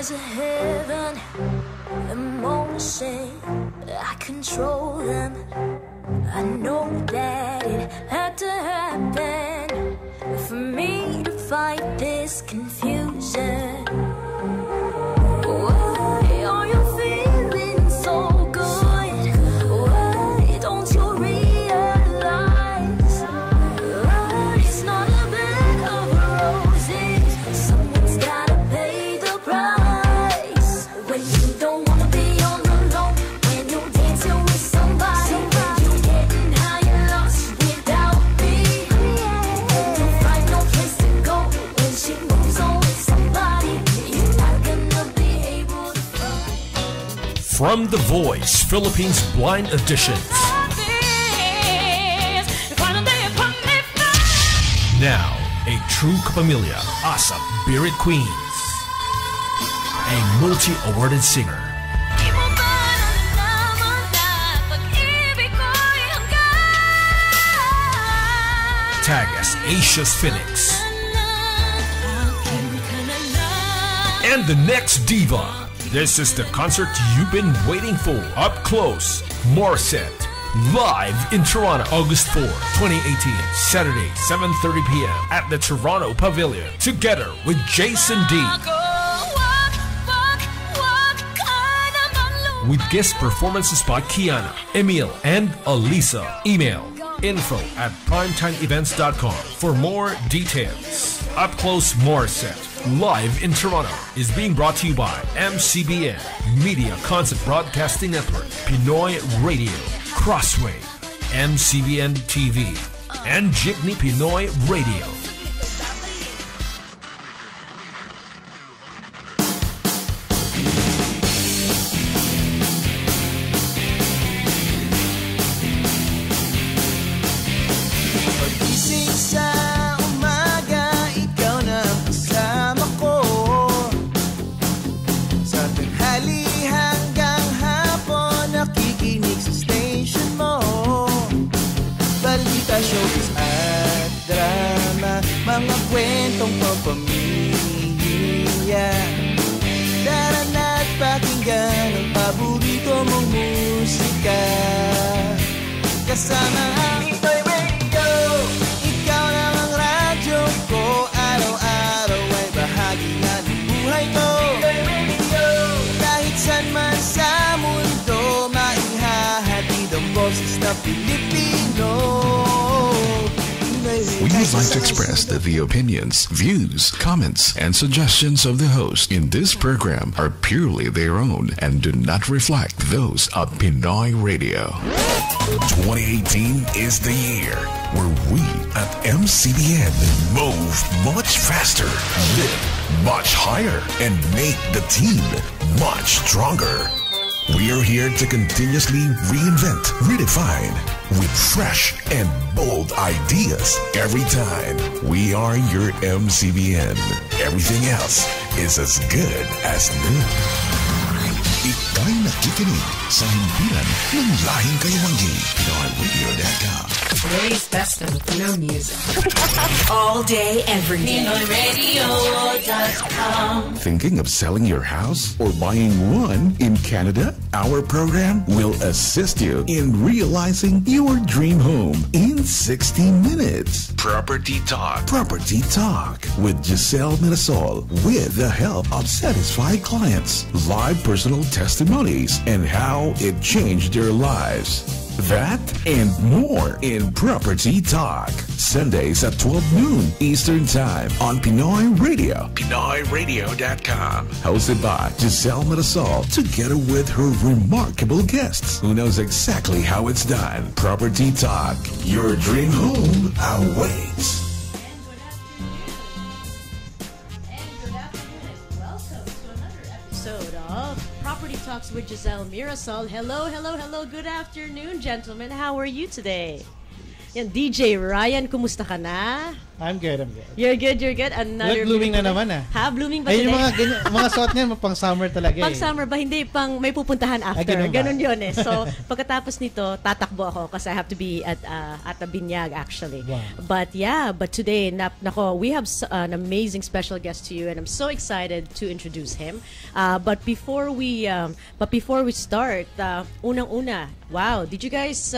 There's a heaven, emotion, I control them. I know that it had to happen for me to fight this confusion. Why are you feeling so good? Why don't you realize it's not a bed of roses? Someone's gotta pay the price. When you don't wanna be on the low, when you're dancing with somebody, when you're getting high and lost without me, when you find no place to go, when she moves on with somebody, you're not gonna be able to find. From The Voice, Philippines Blind Auditions. Now, a true kapamilya, ASAP Birit Queens. A multi-awarded singer. Tag as Asia's Phoenix. And the next diva. This is the concert you've been waiting for. Up close, Morissette. Live in Toronto, August 4, 2018, Saturday, 7:30 p.m. at the Toronto Pavilion. Together with Jason D. With guest performances by Kiana, Emil, and Alisa. Email info@primetimeevents.com for more details. Up Close Morissette, live in Toronto, is being brought to you by MCBN, Media Concept Broadcasting Network, Pinoy Radio, Crossway, MCBN TV, and Jeepney Pinoy Radio. Pagising sa umaga, ikaw na ang kasama ko. Sa tanghali hanggang hapon, nakikinig sa station mo. Balita, showbiz at drama, mga kwentong pampamilya. Tara na't pakinggan ang paborito mong musika. Kasama ang PinoyRadio, ikaw lang ang radyo ko. Araw-araw ay bahagi na ng buhay ko. PinoyRadio, kahit saan man sa mundo, maihahatid ang boses na Pilipino. We would like to express that the opinions, views, comments, and suggestions of the host in this program are purely their own and do not reflect those of Pinoy Radio. 2018 is the year where we at MCBN move much faster, live much higher, and make the team much stronger. We are here to continuously reinvent, redefine, with fresh and bold ideas every time. We are your MCBN. Everything else is as good as new. Ika'y nakikinig sa himpilan ng lahing kayawanggi. PinoyRadio.com. Today's best of Pinoy music. All day, every day. PinoyRadio.com. Thinking of selling your house or buying one in Canada? Our program will assist you in realizing your dream home in 60 minutes. Property Talk. Property Talk with Gizele Mirasol, with the help of satisfied clients, live personal testimonies, and how it changed their lives. That and more in Property Talk. Sundays at 12 noon Eastern Time on Pinoy Radio. PinoyRadio.com. Hosted by Gizele Mirasol, together with her remarkable guests who knows exactly how it's done. Property Talk. Your dream home awaits. Talks with Gizele Mirasol. Hello, hello, hello. Good afternoon, gentlemen. How are you today? Yan, DJ Ryan, kumusta ka na? I'm good, I'm good. You're good. Another Blooming na beautiful- naman Ha, blooming ba Ayun today? yung mga suot niyan, pang summer talaga Pang summer ba? Hindi, pang may pupuntahan after. ganun ba? Ganun yun eh. So, pagkatapos nito, tatakbo ako kasi I have to be at a binyag actually. Wow. But today, we have an amazing special guest to you and I'm so excited to introduce him. But before we start, unang-una, wow, did you guys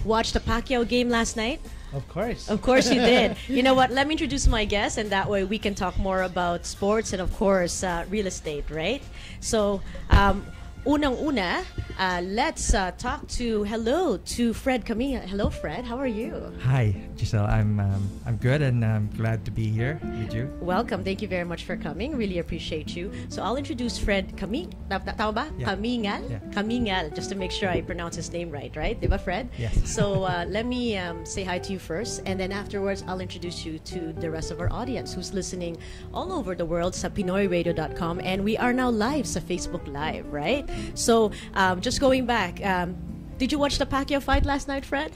watch the Pacquiao game last night? Of course. Of course you did. You know what? Let me introduce my guest, and that way we can talk more about sports and, of course, real estate, right? So, unang-una, let's talk to Fred Camilla. Hello, Fred. How are you? Hi, Gizele. I'm good and I'm glad to be here with you. Welcome. Thank you very much for coming. Really appreciate you. So I'll introduce Fred Tama ba? Yeah. Kamingal? Yeah. Kamingal, just to make sure I pronounce his name right? Diba, Fred? Yes. So let me say hi to you first, and then afterwards I'll introduce you to the rest of our audience who's listening all over the world sa PinoyRadio.com, and we are now live sa Facebook Live, right? So just going back, did you watch the Pacquiao fight last night, Fred?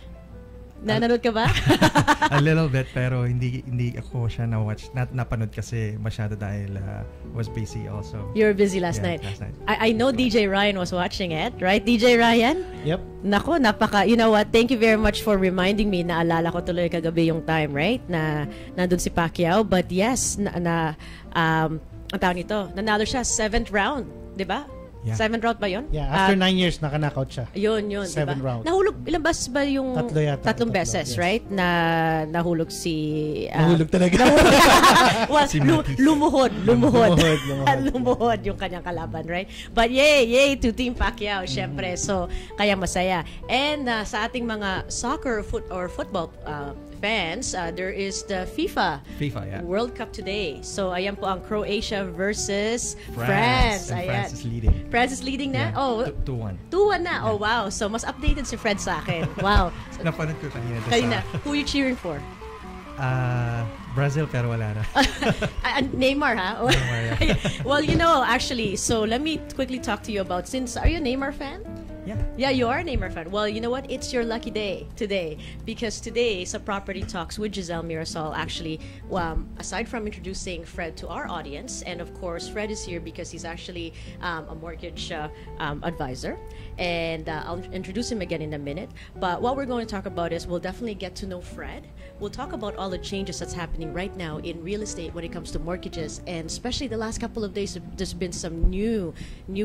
Nanonood ka ba? A little bit, pero hindi ako siya na-watch. Napanood kasi masyado dahil was busy also. You were busy last night. I know DJ Ryan was watching it, right? DJ Ryan? Yep. Nako, you know what? Thank you very much for reminding me. Naalala ko tuloy kagabi yung time, right? Na nandun si Pacquiao. But yes, ang tawag nito, nanalo siya 7th round, di ba? Yeah. 7th round ba yun? Yeah, after 9 years, naka-knockout siya. Yun, 7 diba? round. Nahulog, ilang beses ba yung... Tatlo yata. Tatlong beses, yes. right? Nahulog si... Nahulog talaga. Well, Si Matis. lumuhod Lumuhod. yung kanyang kalaban, right? But yay to Team Pacquiao, syempre. So, kaya masaya. And sa ating mga soccer football fans, there is the FIFA yeah. World Cup today. So, ayan po ang Croatia versus France. And Ayan. France is leading. France is leading na? Yeah. Oh, 2-1. 2-1 na. Oh, wow. So, mas updated si Fred sa akin. Wow. Napanood ko kanina. Kanina, who are you cheering for? Brazil, pero wala na. Neymar, ha? Neymar, yeah. Well, actually, so let me quickly talk to you about, are you a Neymar fan? Yeah. Yeah, you are a Neymar fan. Well, you know what? It's your lucky day today, because today sa Property Talks with Gizele Mirasol, actually, aside from introducing Fred to our audience, and of course, Fred is here because he's actually a mortgage advisor, and I'll introduce him again in a minute. But what we're going to talk about is we'll definitely get to know Fred. We'll talk about all the changes that's happening right now in real estate when it comes to mortgages, and especially the last couple of days, there's been some new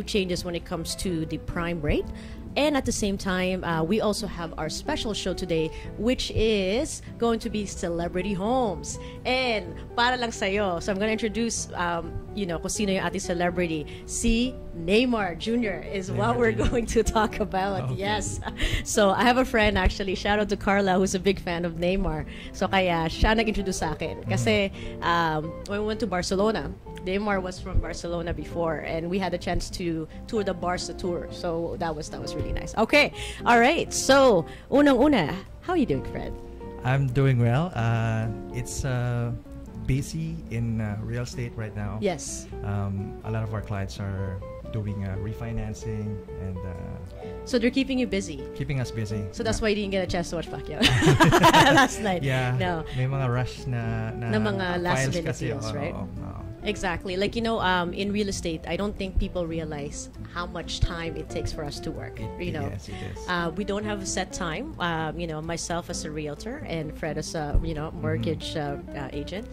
changes when it comes to the prime rate. And at the same time, we also have our special show today, which is going to be Celebrity Homes. And para lang sa'yo, so I'm going to introduce, kung sino yung ating celebrity. Si Neymar Jr. is what we're going to talk about. Okay. Yes. So I have a friend, actually, shout out to Carla, who's a big fan of Neymar. So kaya siya nag-introduce sa akin. Kasi when we went to Barcelona, Neymar was from Barcelona before, and we had a chance to tour the Barca tour. So that was really nice. Okay, all right. So unang-una, how are you doing, Fred? I'm doing well. It's busy in real estate right now. Yes. A lot of our clients are doing refinancing and So they're keeping you busy. keeping us busy. So that's why you didn't get a chance to watch Pacquiao last night. Yeah. No. May mga rush na mga last files minute kasi, deals, right? oo. Exactly. Like, in real estate, I don't think people realize how much time it takes for us to work. Yes, it is. We don't have a set time. Myself as a realtor and Fred as a, mortgage agent,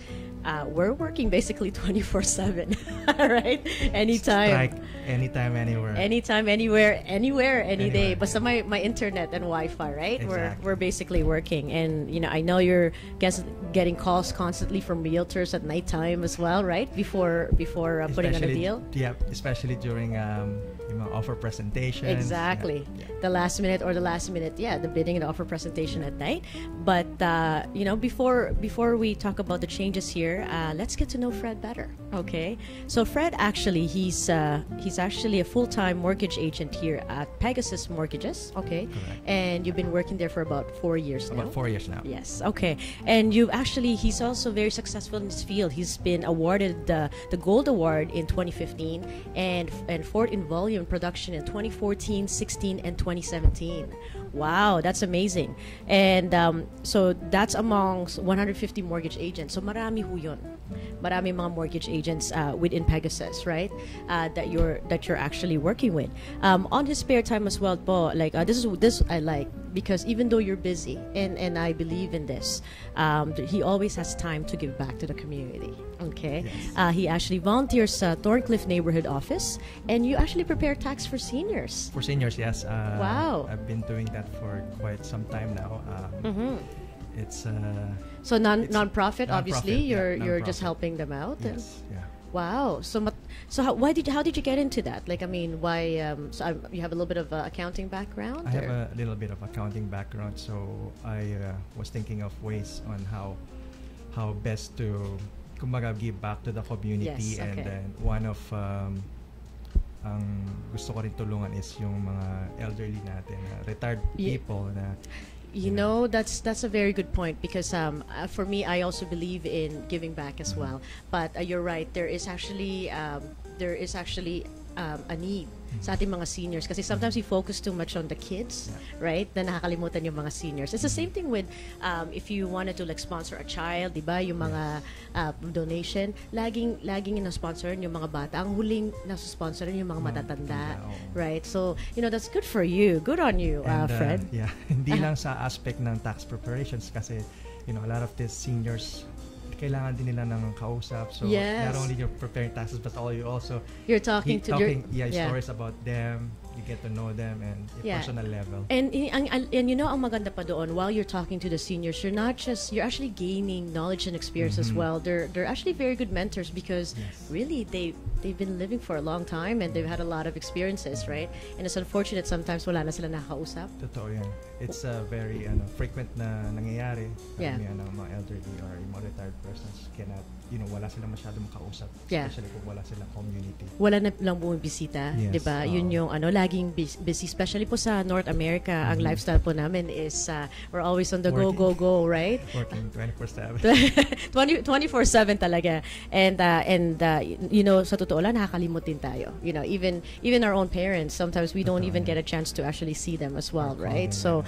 we're working basically 24/7, right? Anytime. Like anytime, anywhere. Anytime, anywhere, any day. Anywhere. Basta my internet and Wi-Fi, right? Exactly. We're basically working, and I know you're getting calls constantly from realtors at nighttime as well, right? Before putting on a deal. Yeah, especially during offer presentation. Exactly. Yeah. The last minute, the bidding and offer presentation at night. But before we talk about the changes here, let's get to know Fred better. Okay. So Fred, actually, he's actually a full-time mortgage agent here at Pegasus Mortgages. Okay. Correct. And you've been working there for about 4 years now. About 4 years now. Yes. Okay. And he's also very successful in his field. He's been awarded the Gold Award in 2015 and fourth in volume production in 2014, 16, and 2017. Wow, that's amazing. And so that's amongst 150 mortgage agents. So marami ho yun. Marami mga mortgage agents within Pegasus, right? That you're actually working with. On his spare time as well, po, like this I like, because even though you're busy, and I believe in this, he always has time to give back to the community. Okay. Yes. He actually volunteers at Thorncliffe Neighborhood Office, and you actually prepare tax for seniors. For seniors, yes. Wow. I've been doing that for quite some time now. It's so non-profit. Obviously, yeah, you're just non-profit. helping them out. Yes, yeah. Wow. So how did you get into that? Like, I mean, why? You have a little bit of accounting background. I have a little bit of accounting background, so I was thinking of ways on how best to kumbaga give back to the community. Yes, And okay. then one of ang gusto ko rin tulungan is yung mga elderly natin, retired people na You know, that's a very good point, because for me, I also believe in giving back as well. But you're right, there is actually a need sa ating mga seniors, kasi sometimes we focus too much on the kids, right? Na nakakalimutan yung mga seniors. It's the same thing with if you wanted to like sponsor a child, di ba? Yung mga donation, laging ina-sponsoran yung mga bata. Ang huling nasa-sponsoran yung mga matatanda, right? So, you know, that's good for you. Good on you, and, Fred. Yeah, hindi lang sa aspect ng tax preparations, kasi you know, a lot of these seniors kailangan din nila ng kausap. So Yes. not only you're preparing taxes, but You're talking to stories about them. You get to know them and personal level. And you know, ang maganda pa doon, while you're talking to the seniors, you're actually gaining knowledge and experience as well. They're actually very good mentors, because really they've been living for a long time and they've had a lot of experiences, right? And it's unfortunate sometimes wala na sila nakakausap. Totoo yan. It's very frequent na nangyayari. Yeah. Karamihan ng mga elderly or yung mga retired persons cannot, you know, wala sila masyadong makausap. Yeah. Especially kung wala silang community. Wala na lang bumibisita, Yes. 'di ba? Yun yung laging busy, especially po sa North America. Ang lifestyle po namin is we're always on the Working. go, right? Working 24/7. 24/7 talaga. And you know, sa totoo lang, nakakalimot din tayo. You know, even our own parents, sometimes we don't even get a chance to actually see them as well, right? So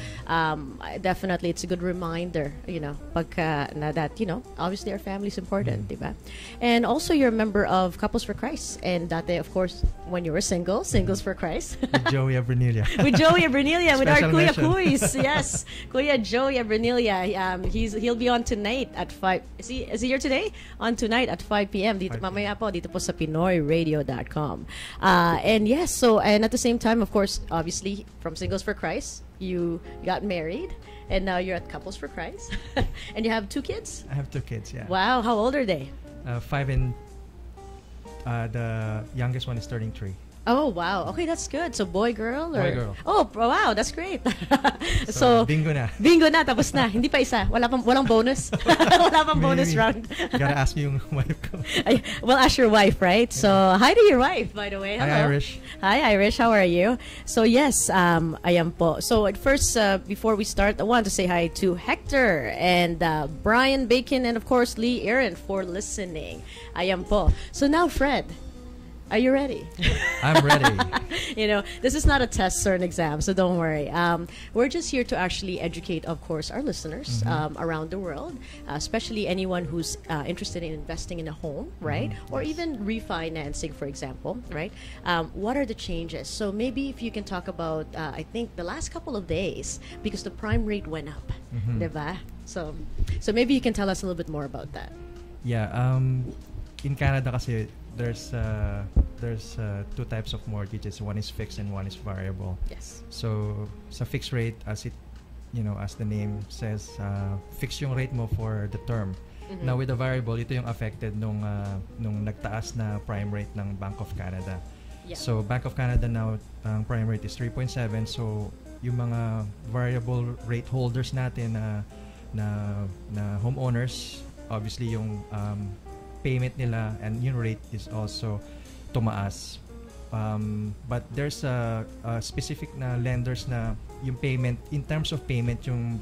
definitely it's a good reminder, you know, pagka na that, you know, obviously our family is important, diba? And also you're a member of Couples for Christ, and dati, of course, when you were single, Singles for Christ. With Joey Abrinilia. With Joey Abrinilia, with our Special Kuya mention. Kuis. Yes, Kuya Joey Abrinilia. He'll be on tonight at 5. Is he here today? On tonight at 5 p.m. Dito 5 mamaya po dito po sa PinoyRadio.com. And yes, so and at the same time, of course, obviously from Singles for Christ, you got married, and now you're at Couples for Christ, and you have 2 kids. I have 2 kids, yeah. Wow, how old are they? 5 and the youngest one is turning 3. Oh, wow. Okay, that's good. So, boy, girl? Or? Boy, girl. Oh, wow. That's great. So, bingo na. Bingo na. Tapos na. Hindi pa isa. Walang bonus. Wala pang bonus Maybe. round. Gotta ask yung wife ko. Well, ask your wife, right? So, hi to your wife, by the way. Hello. Hi, Irish. Hi, Irish. How are you? So, yes, ayan po. So, at first, before we start, I want to say hi to Hector and Brian Bacon and, of course, Lee Aaron for listening. Ayan po. So, now, Fred, are you ready? I'm ready. You know, this is not a test or an exam, so don't worry. We're just here to actually educate, of course, our listeners around the world, especially anyone who's interested in investing in a home, right? Or even refinancing, for example, right? What are the changes? So maybe if you can talk about, I think, the last couple of days, because the prime rate went up, diba? So maybe you can tell us a little bit more about that. Yeah, in Canada kasi there's 2 types of mortgages. One is fixed and one is variable. Yes. So sa fixed rate, as the name says, fix yung rate mo for the term. Now with the variable, ito yung affected nung nagtaas na prime rate ng Bank of Canada. Yeah. So Bank of Canada now, ang prime rate is 3.7. So yung mga variable rate holders natin na homeowners, obviously yung payment nila and yung rate is also tumaas. But there's a specific na lenders na yung payment, in terms of payment, yung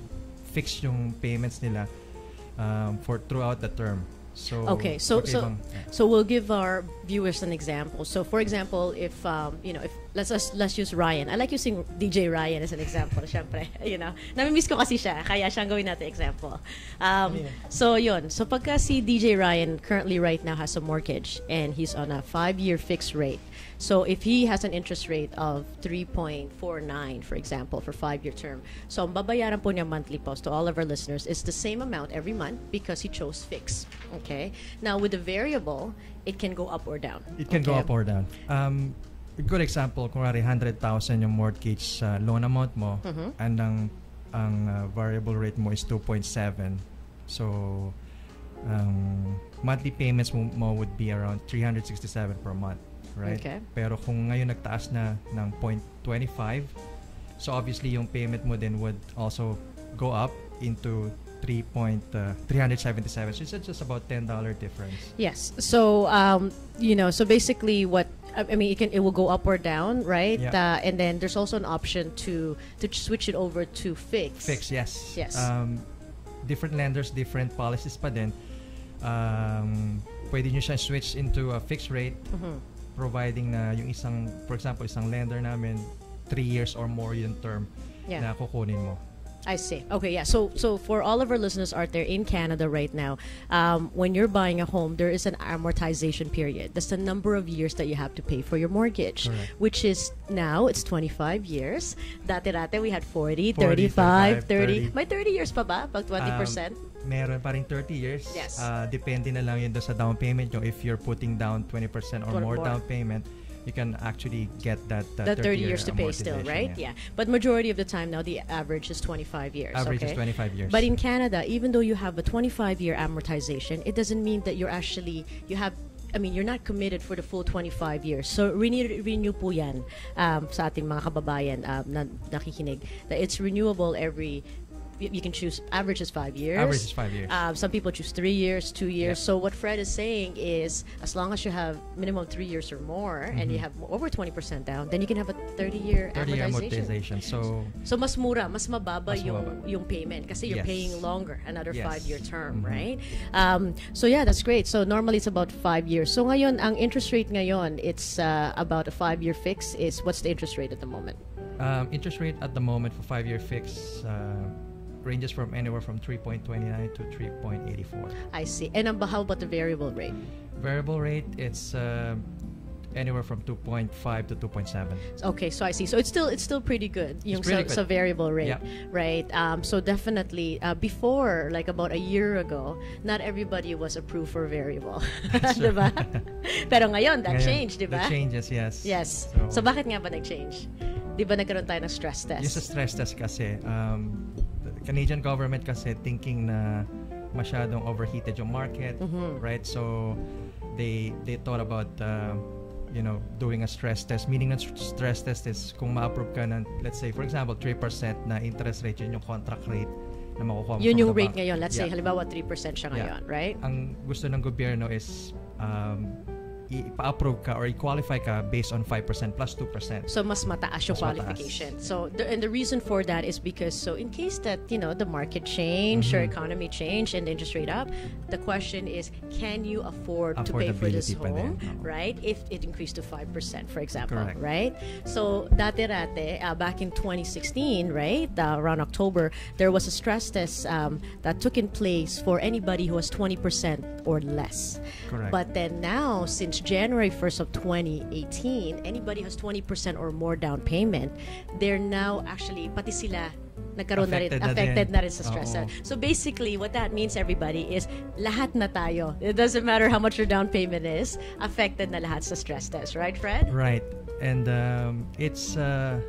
fixed yung payments nila for throughout the term. So okay, so we'll give our viewers an example. So for example, if if let's use Ryan. I like using DJ Ryan as an example. Syempre, namimiss ko kasi siya, kaya siyang gawin natin example. So yun. So pagka si DJ Ryan currently right now has a mortgage and he's on a 5-year fixed rate. So if he has an interest rate of 3.49, for example, for 5-year term, so ang babayaran po niya monthly post to all of our listeners is the same amount every month because he chose fixed. Okay. Now with the variable, it can go up or down. It can go up or down. A good example, kung 100,000 yung mortgage loan amount mo, and ang variable rate mo is 2.7. So monthly payments mo would be around 367 per month. Right? Okay. Pero kung ngayon nagtaas na ng 0.25, so obviously yung payment mo then would also go up into 377. So it's just about $10 difference. Yes. So so basically what I mean, it will go up or down, right? Yeah. And then there's also an option to switch it over to fixed. Fixed, yes. Yes. Different lenders, different policies pa din. Pwede nyo siya switch into a fixed rate, providing na yung for example, isang lender namin 3 years or more yung term na kukunin mo. I see. Okay, yeah. So for all of our listeners out there in Canada right now, when you're buying a home, there is an amortization period. That's the number of years that you have to pay for your mortgage, correct, which is now it's 25 years. Dati we had 40, 35, 30. May 30 years pa ba? Pag 20%? Meron pa rin 30 years. Yes. Depende na lang yun sa down payment nyo. If you're putting down 20% or more down payment, you can actually get that 30 years to pay still, right? Yeah. But majority of the time now, the average is 25 years. Average is 25 years. But in Canada, even though you have a 25-year amortization, it doesn't mean that you're not committed for the full 25 years. So renew po yan sa ating mga kababayan na nakikinig. That it's renewable every. You can choose average is 5 years. Average is 5 years. Some people choose 3 years, 2 years. Yeah. So what Fred is saying is, as long as you have minimum 3 years or more, and you have over 20% down, then you can have a 30-year amortization. So mas mura, mas mababa yung payment kasi you're paying longer, another 5-year term, right? So yeah, that's great. So normally it's about 5 years. So ngayon, ang interest rate ngayon, it's about a 5-year fix. What's the interest rate at the moment? Interest rate at the moment for 5-year fix ranges from anywhere from 3.29 to 3.84. I see. And how about the variable rate? Variable rate, it's anywhere from 2.5 to 2.7. Okay, so I see. So it's still pretty good. Yung sa variable rate, right? So definitely before, like about a year ago, not everybody was approved for variable, diba? Pero ngayon that changed, diba? That changes, yes. Yes. So bakit nga ba nag-change? Di ba nagkaroon tayo ng stress test? Yung sa stress test kasi, Canadian government kasi thinking na masyadong overheated yung market, right? So they thought about doing a stress test. Meaning ng stress test is kung ma-approve ka ng, let's say for example 3% na interest rate, yun yung contract rate na makukuha mo. Yun yung rate ngayon. Let's say halimbawa 3% siya ngayon, right? Ang gusto ng gobyerno is ipa-approve ka or i-qualify ka based on 5% plus 2%. So mas mataas yung qualification. So and the reason for that is because in case that the market change or economy change and the interest rate up, the question is, can you afford to pay for this home, right? If it increased to 5%, for example, correct, right? So dati back in 2016, right, around October, there was a stress test that took in place for anybody who was 20% or less. Correct. But then now, since January 1st of 2018, anybody has 20% or more down payment, they're now actually, pati sila, affected na rin sa stress test. So basically, what that means, everybody, is lahat na tayo. It doesn't matter how much your down payment is, affected na lahat sa stress test. Right, Fred? Right. And it's a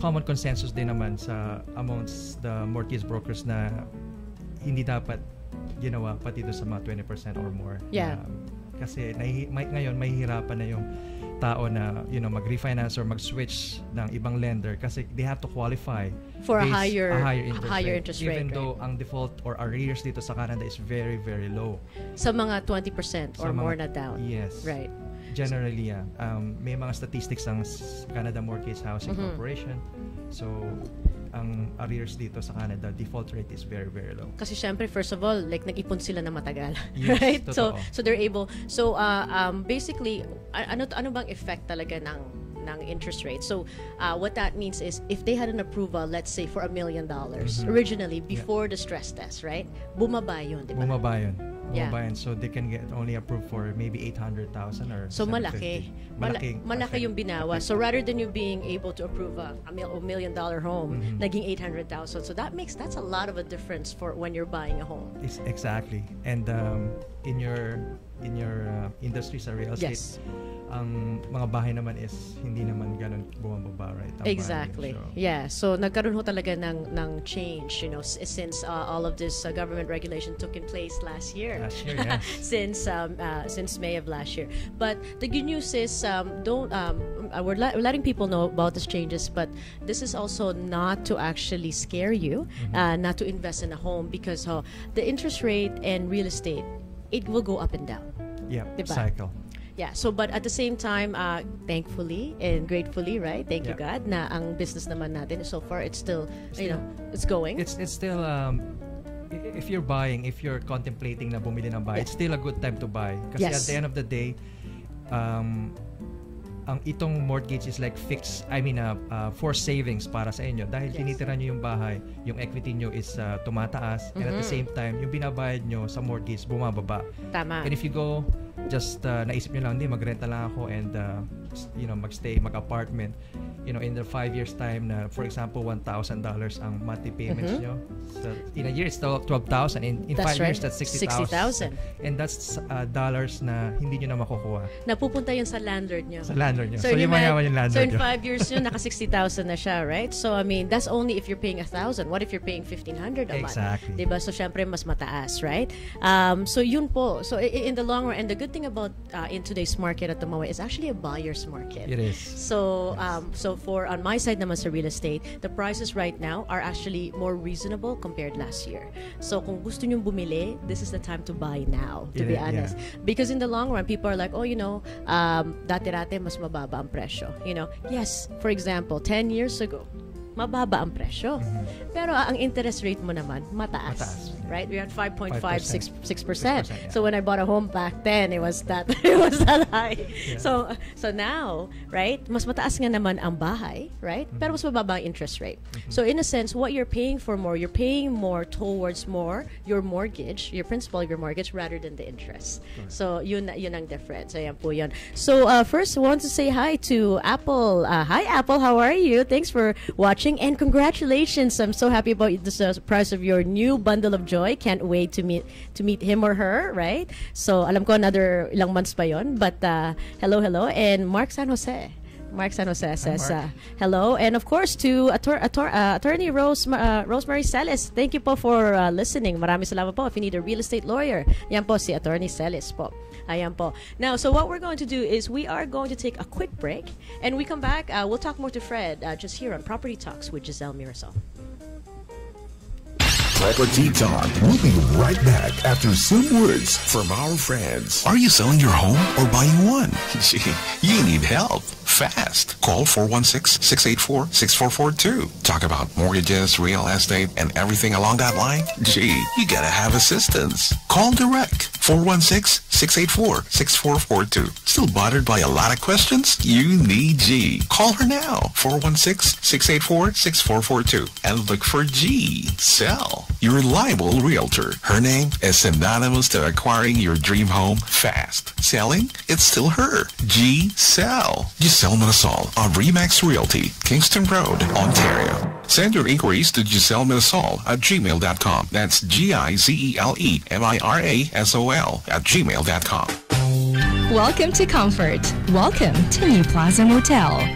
common consensus din naman amongst the mortgage brokers na hindi dapat ginawa pati doon sa mga 20% or more. Yeah. Kasi ngayon mahihirapan na yung tao na mag-refinance or mag-switch ng ibang lender kasi they have to qualify for a higher interest rate, even though ang default or arrears dito sa Canada is very, very low. Sa mga 20% or more na down. Yes. Right. Generally, may mga statistics ang Canada Mortgage Housing Corporation. So, ang arrears dito sa Canada, default rate is very, very low. Kasi syempre, first of all, like nag-ipon sila na matagal, Yes, right? totoo. So they're able. So basically, ano bang effect talaga ng interest rate? So what that means is if they had an approval, let's say for $1 million originally before the stress test, right? Bumaba yun, di ba? Bumaba yun. Yeah. Bumaba yun. So they can get only approved for maybe 800,000 or So 750. malaki yung binawa. So rather than you being able to approve a $1 million home, naging 800,000. So that's a lot of a difference for when you're buying a home. Exactly. And in your industry sa real estate, Yes. ang mga bahay naman is hindi naman ganun bumababa, right? Ang Exactly. value. So, Yeah. So nagkaroon ho talaga ng change, since all of this government regulation took in place last year. Last year, yes. since May of last year. But the good news is we're letting people know about these changes, but this is also not to actually scare you, not to invest in a home, because the interest rate and real estate, it will go up and down. Yeah, Diba? cycle. Yeah, so but at the same time, thankfully and gratefully, right? Thank you Yeah. God na ang business naman natin so far it's still, it's going. It's still if you're contemplating na bumili ng bahay, it's still a good time to buy. Kasi at the end of the day, ang itong mortgage is like for savings para sa inyo. Dahil tinitira nyo yung bahay, yung equity nyo is tumataas, and at the same time, yung binabayad nyo sa mortgage bumababa. Tama. And if you go, just naisip nyo lang, magrenta lang ako and magstay, mag-apartment, in the 5 years time na, for example, $1,000 ang monthly payments nyo. So, in a year, it's $12,000. In 5 years, that's $60,000. And that's dollars na hindi nyo na makukuha. Napupunta yun sa landlord nyo. Sa landlord nyo. So yung mayaman yung landlord so in nyo. 5 years yun, naka 60,000 na siya, right? So I mean, that's only if you're paying 1,000. What if you're paying 1,500 a month? Exactly. Diba? So syempre, mas mataas, right? So yun po. So in the long run, and the good thing about in today's market at the moment is actually a buyer's market. It is. So for on my side naman sa real estate, the prices right now are actually more reasonable compared last year. So kung gusto nyong bumili, this is the time to buy now, to be honest. Because in the long run, people are like, dati-dati mas mababa ang presyo. Yes, for example, 10 years ago, mababa ang presyo. Pero ang interest rate mo naman, mataas. Right? We had 5.56%. Yeah. So when I bought a home back then, it was that high. Yeah. So now, right? Mas mataas nga naman ang bahay, right? Pero mas mababa ang interest rate. So in a sense, what you're paying for more, you're paying more towards your mortgage, your principal of your mortgage, rather than the interest. So yun ang difference. Ayan po yun. So first, I want to say hi to Apple. Hi Apple, how are you? Thanks for watching and congratulations. I'm so happy about the surprise of your new bundle of joy. Can't wait to meet him or her, right? So alam ko another ilang months pa yon, but hello. And Mark San Jose says hello, and of course to attorney Rosemary Celis. Thank you po for listening. Maraming salamat po. If you need a real estate lawyer, yan po si Attorney Celis po. Ayan po. Now, so what we're going to do is we are going to take a quick break, and we come back. We'll talk more to Fred just here on Property Talks with Gizele Mirasol. Property Talk. We'll be right back after some words from our friends. Are you selling your home or buying one? Gee, you need help. Fast. Call 416-684-6442. Talk about mortgages, real estate, and everything along that line? Gee, you gotta have assistance. Call direct. 416-684-6442. Still bothered by a lot of questions? You need G. Call her now. 416-684-6442. And look for G. Sell. Your reliable realtor. Her name is synonymous to acquiring your dream home fast. Selling? It's still her. G. Sell. Gizele Mirasol of Remax Realty, Kingston Road, Ontario. Send your inquiries to GizeleMirasol@gmail.com. That's GizeleMirasol@gmail.com. Welcome to comfort. Welcome to New Plaza Motel.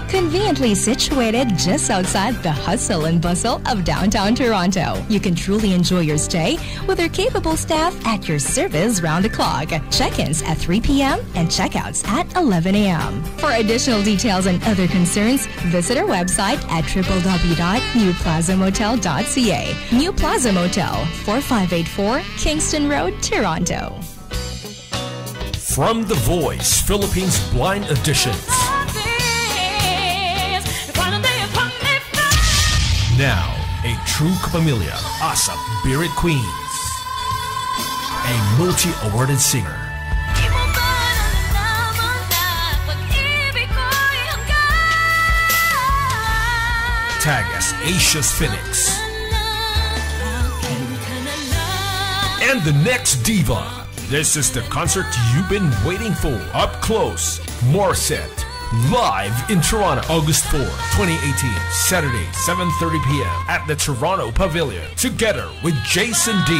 Conveniently situated just outside the hustle and bustle of downtown Toronto, you can truly enjoy your stay with our capable staff at your service round the clock. Check-ins at 3 p.m. and checkouts at 11 a.m. For additional details and other concerns, visit our website at www.newplazamotel.ca. New Plaza Motel, 4584 Kingston Road, Toronto. From The Voice, Philippines Blind Auditions. Now, a true kapamilya, ASAP Birit Queens. A multi-awarded singer. Tag as Asia's Phoenix. And the next diva. This is the concert you've been waiting for. Up close, Morissette. Live in Toronto, August 4, 2018, Saturday, 7:30 p.m. at the Toronto Pavilion. Together with Jason D.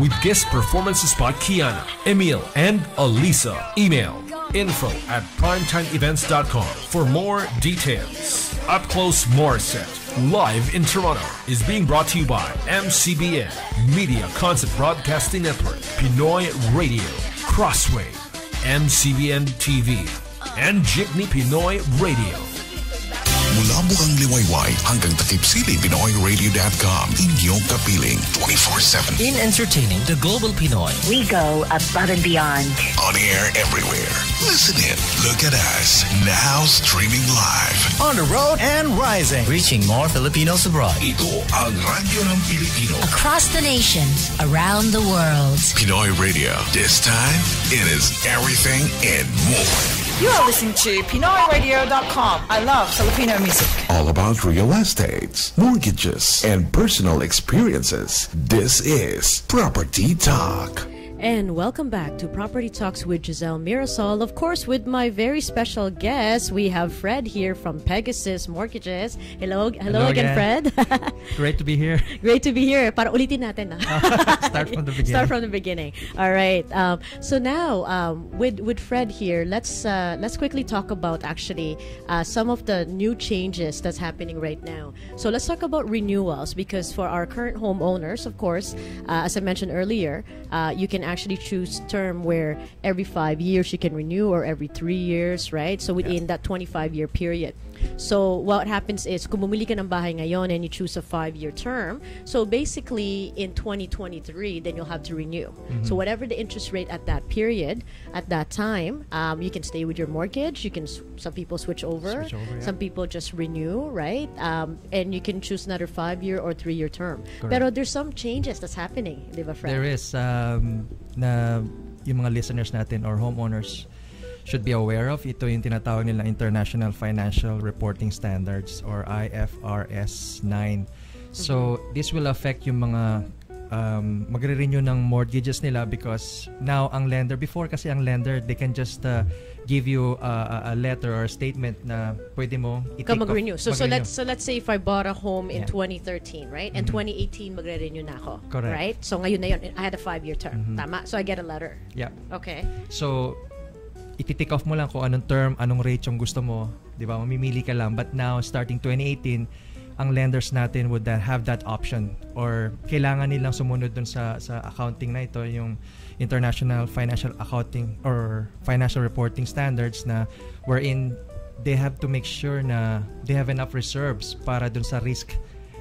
With guest performances by Kiana, Emil, and Alisa. Email info@primetimeevents.com for more details. Up Close Morissette, live in Toronto, is being brought to you by MCBN, Media Concept Broadcasting Network, Pinoy Radio, Crossway, MCBN TV, and Jeepney Pinoy Radio. Mula Bukang Liwayway hanggang Takip Siling, PinoyRadio.com. Inyong kapiling 24/7. In entertaining the global Pinoy, we go above and beyond. On air everywhere. Listen in. Look at us. Now streaming live. on the road and rising, reaching more Filipinos abroad. Ito ang radyo ng Pilipino. Across the nation, around the world. Pinoy Radio. This time, it is everything and more. You are listening to PinoyRadio.com. I love Filipino music. All about real estates, mortgages, and personal experiences. This is Property Talk. And welcome back to Property Talks with Gizele Mirasol. Of course, with my very special guest, we have Fred here from Pegasus Mortgages. Hello again, Fred. Great to be here. Great to be here. Para ulitin natin. Start from the beginning. Start from the beginning. All right. So now, with Fred here, let's quickly talk about actually some of the new changes that's happening right now. So let's talk about renewals, because for our current homeowners, of course, as I mentioned earlier, you can actually choose term where every 5 years you can renew, or every 3 years, right? So within that 25-year period. So what happens is, kung bumili ka ng bahay ngayon and you choose a 5-year term, so basically in 2023, then you'll have to renew. So whatever the interest rate at that period, at that time, you can stay with your mortgage. You can, some people switch over, some people just renew, right? And you can choose another 5-year or 3-year term. Correct. Pero there's some changes that's happening, di ba, Fred? There is na yung mga listeners natin or homeowners should be aware of. Ito yung tinatawag nila International Financial Reporting Standards, or IFRS 9. So this will affect yung mga magre-renew ng mortgages nila, because now ang lender, before kasi ang lender, they can just give you a letter or a statement na pwede mo i-take off. Mag-renew. So let's say if I bought a home in 2013, right? And 2018 magre-renew na ako. Correct. Right? So ngayon na yun, I had a 5-year term. Tama? So I get a letter. Yeah. Okay. So iti-take off mo lang kung anong term, anong rate yung gusto mo, 'di ba? Mamimili ka lang. But now starting 2018, ang lenders natin would have that option, or kailangan nilang sumunod dun sa accounting na ito, yung International Financial Accounting or Financial Reporting Standards, na wherein they have to make sure na they have enough reserves para dun sa risk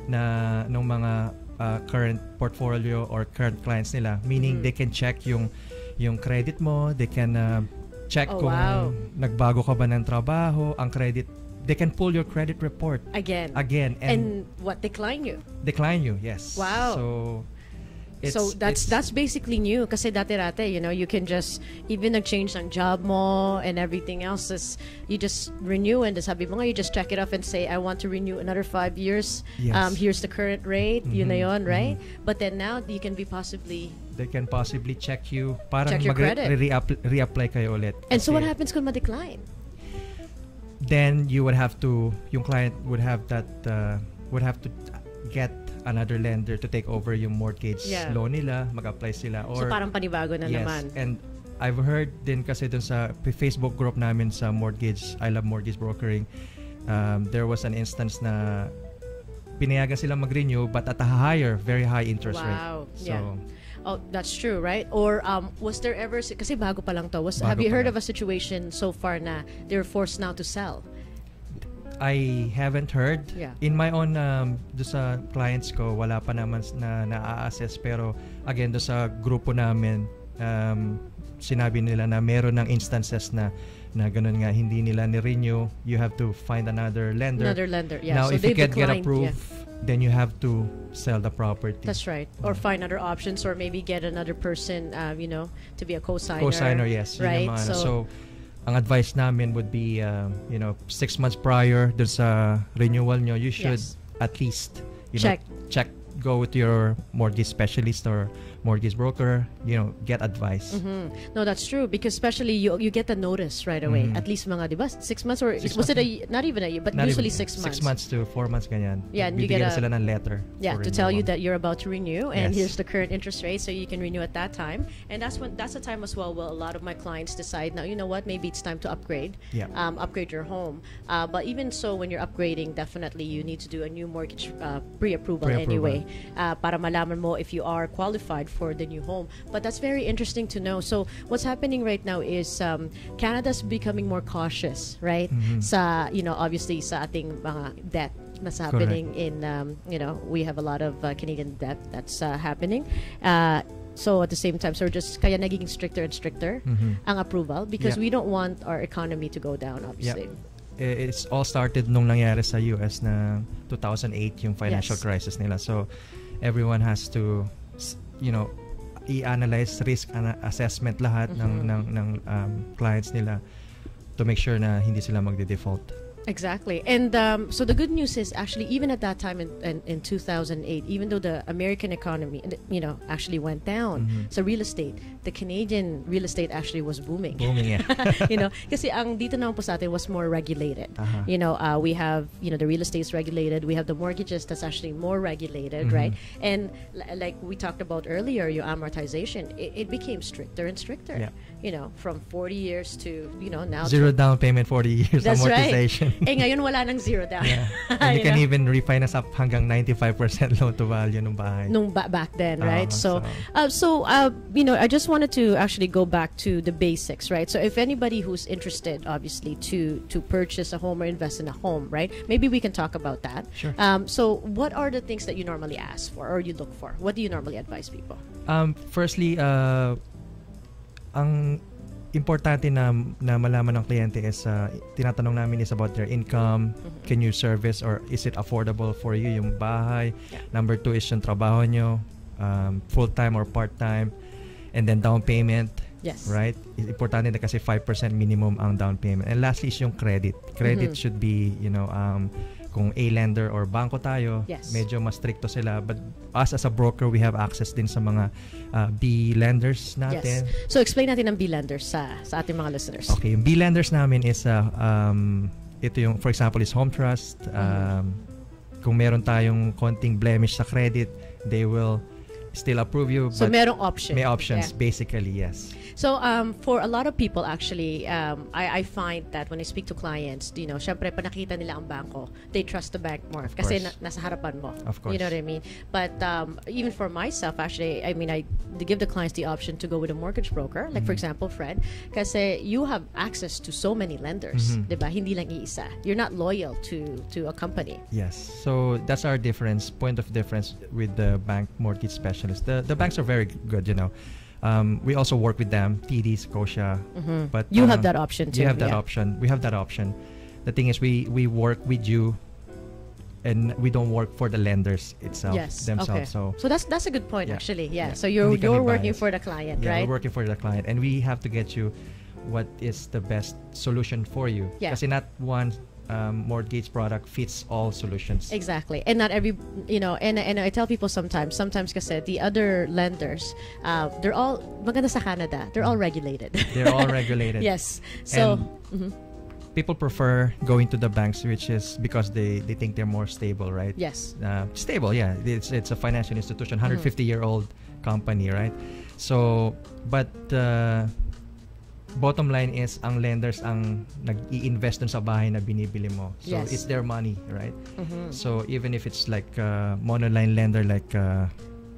na ng mga current portfolio or current clients nila, meaning they can check yung credit mo, they can check kung nagbago ka ba ng trabaho, ang credit. They can pull your credit report again, and what, decline you? Decline you, yes. Wow. So that's basically new. Kasi dati-dati, you know, you can just even change ng job mo and everything else is you just renew, and sabi mo nga, you just check it off and say, I want to renew another 5 years. Yes. Here's the current rate. Yun na yun, right? But then now you can be possibly. They can possibly check you. Parang check your credit. Reapply kayo ulit. And so what happens kung ma-decline? Then you would have to, yung client would have that, would have to get another lender to take over yung mortgage loan nila, mag-apply sila. Or, so parang panibago na naman. And I've heard din kasi dun sa Facebook group namin sa mortgage, I Love Mortgage Brokering, there was an instance na pinayagan sila mag-renew but at a higher, very high interest rate. So, oh, that's true, right? Or was there ever, kasi bago pa lang to, have you heard of a situation so far na they're forced now to sell? I haven't heard. Yeah. In my own do sa clients ko, wala pa naman na na-assess, pero again do sa grupo namin, sinabi nila na meron ng instances na ganun nga, hindi nila ni-renew. You have to find another lender. Yeah. Now, so if you they can't get declined, approved, then you have to sell the property. That's right. Or find other options, or maybe get another person, to be a co-signer. Co-signer, yes. Yun Right. yung mga so, ang advice namin would be, 6 months prior dun sa renewal nyo, you should at least check, go with your mortgage specialist or mortgage broker, get advice. No, that's true, because especially you get the notice right away. At least mga, diba, 6 months, or was it not even a year, but not usually 6 months. 6 months to 4 months ganyan. Yeah, and you get sila ng letter. Yeah, to tell you that you're about to renew, and Yes. here's the current interest rate, so you can renew at that time. And that's the time as well. Well, a lot of my clients decide now, you know what, maybe it's time to upgrade. Yeah. Upgrade your home. But even so, when you're upgrading, definitely you need to do a new mortgage pre-approval anyway, para malaman mo if you are qualified for the new home. But that's very interesting to know. So what's happening right now is Canada's becoming more cautious, right? Sa, obviously sa ating mga debt that's happening in, we have a lot of Canadian debt that's happening. So at the same time, so we're just kaya nagiging stricter and stricter ang approval, because we don't want our economy to go down, obviously. It's all started nung nangyari sa US na 2008 yung financial crisis nila. So everyone has to, i-analyze risk assessment lahat ng clients nila to make sure na hindi sila magde-default. Exactly. And so the good news is, actually, even at that time in 2008, even though the American economy, actually went down, so real estate, the Canadian real estate actually was booming. Yeah. Kasi ang dito naman po sa atin was more regulated. We have, the real estate is regulated. We have the mortgages that's actually more regulated, right? And like we talked about earlier, your amortization, it became stricter and stricter. From 40 years to, now. Zero down payment, 40 years that's amortization. Right. Ngayon wala nang zero down. And you can even refinance up hanggang 95% loan to value ng bahay. Back then, right? So I just wanted to actually go back to the basics, right? So if anybody who's interested, obviously, to purchase a home or invest in a home, right? Maybe we can talk about that. Sure. So what are the things that you normally ask for or you look for? What do you normally advise people? Firstly, ang importante na malaman ng kliyente is tinatanong namin is about their income. Can you service, or is it affordable for you yung bahay? Number 2 is yung trabaho nyo, full-time or part-time, and then down payment. Yes. Right? Importante na kasi 5% minimum ang down payment. And lastly is yung credit. Credit should be, kung A lender or banko tayo, medyo mas stricto sila. But us as a broker, we have access din sa mga B lenders natin. Yes. So explain natin ang B lenders sa ating mga listeners. Okay, yung B lenders namin is ito yung, for example, is home trust. Kung meron tayong konting blemish sa credit, they will still approve you. So merong option. May options, basically, yes. So for a lot of people, actually, I find that when I speak to clients, syempre pa nakita nila ang banko, they trust the bank more kasi nasa harapan mo. Of course. You know what I mean? But even for myself, actually, I give the clients the option to go with a mortgage broker, like for example, Fred, kasi you have access to so many lenders, diba? Hindi lang iisa. You're not loyal to a company. Yes. So that's our point of difference with the bank mortgage specialist. The banks are very good, we also work with them, TD, Scotia, but you have that option too. You have that option. We have that option. The thing is, we work with you, and we don't work for the lenders themselves. Okay. So that's a good point, actually. Yeah. So you're working for the client, right? We're working for the client, and we have to get you what is the best solution for you. Yeah. Kasi not one mortgage product fits all solutions. Exactly. And not every, and I tell people sometimes kasi the other lenders, they're all, maganda sa Canada, they're all regulated. They're all regulated. Yes. So, people prefer going to the banks, which is because they think they're more stable, right? Yes. Stable, yeah. It's a financial institution, 150-year-old company, right? So, but bottom line is, ang lenders ang nag-i-invest dun sa bahay na binibili mo. So, it's their money, right? So, even if it's like a monoline lender like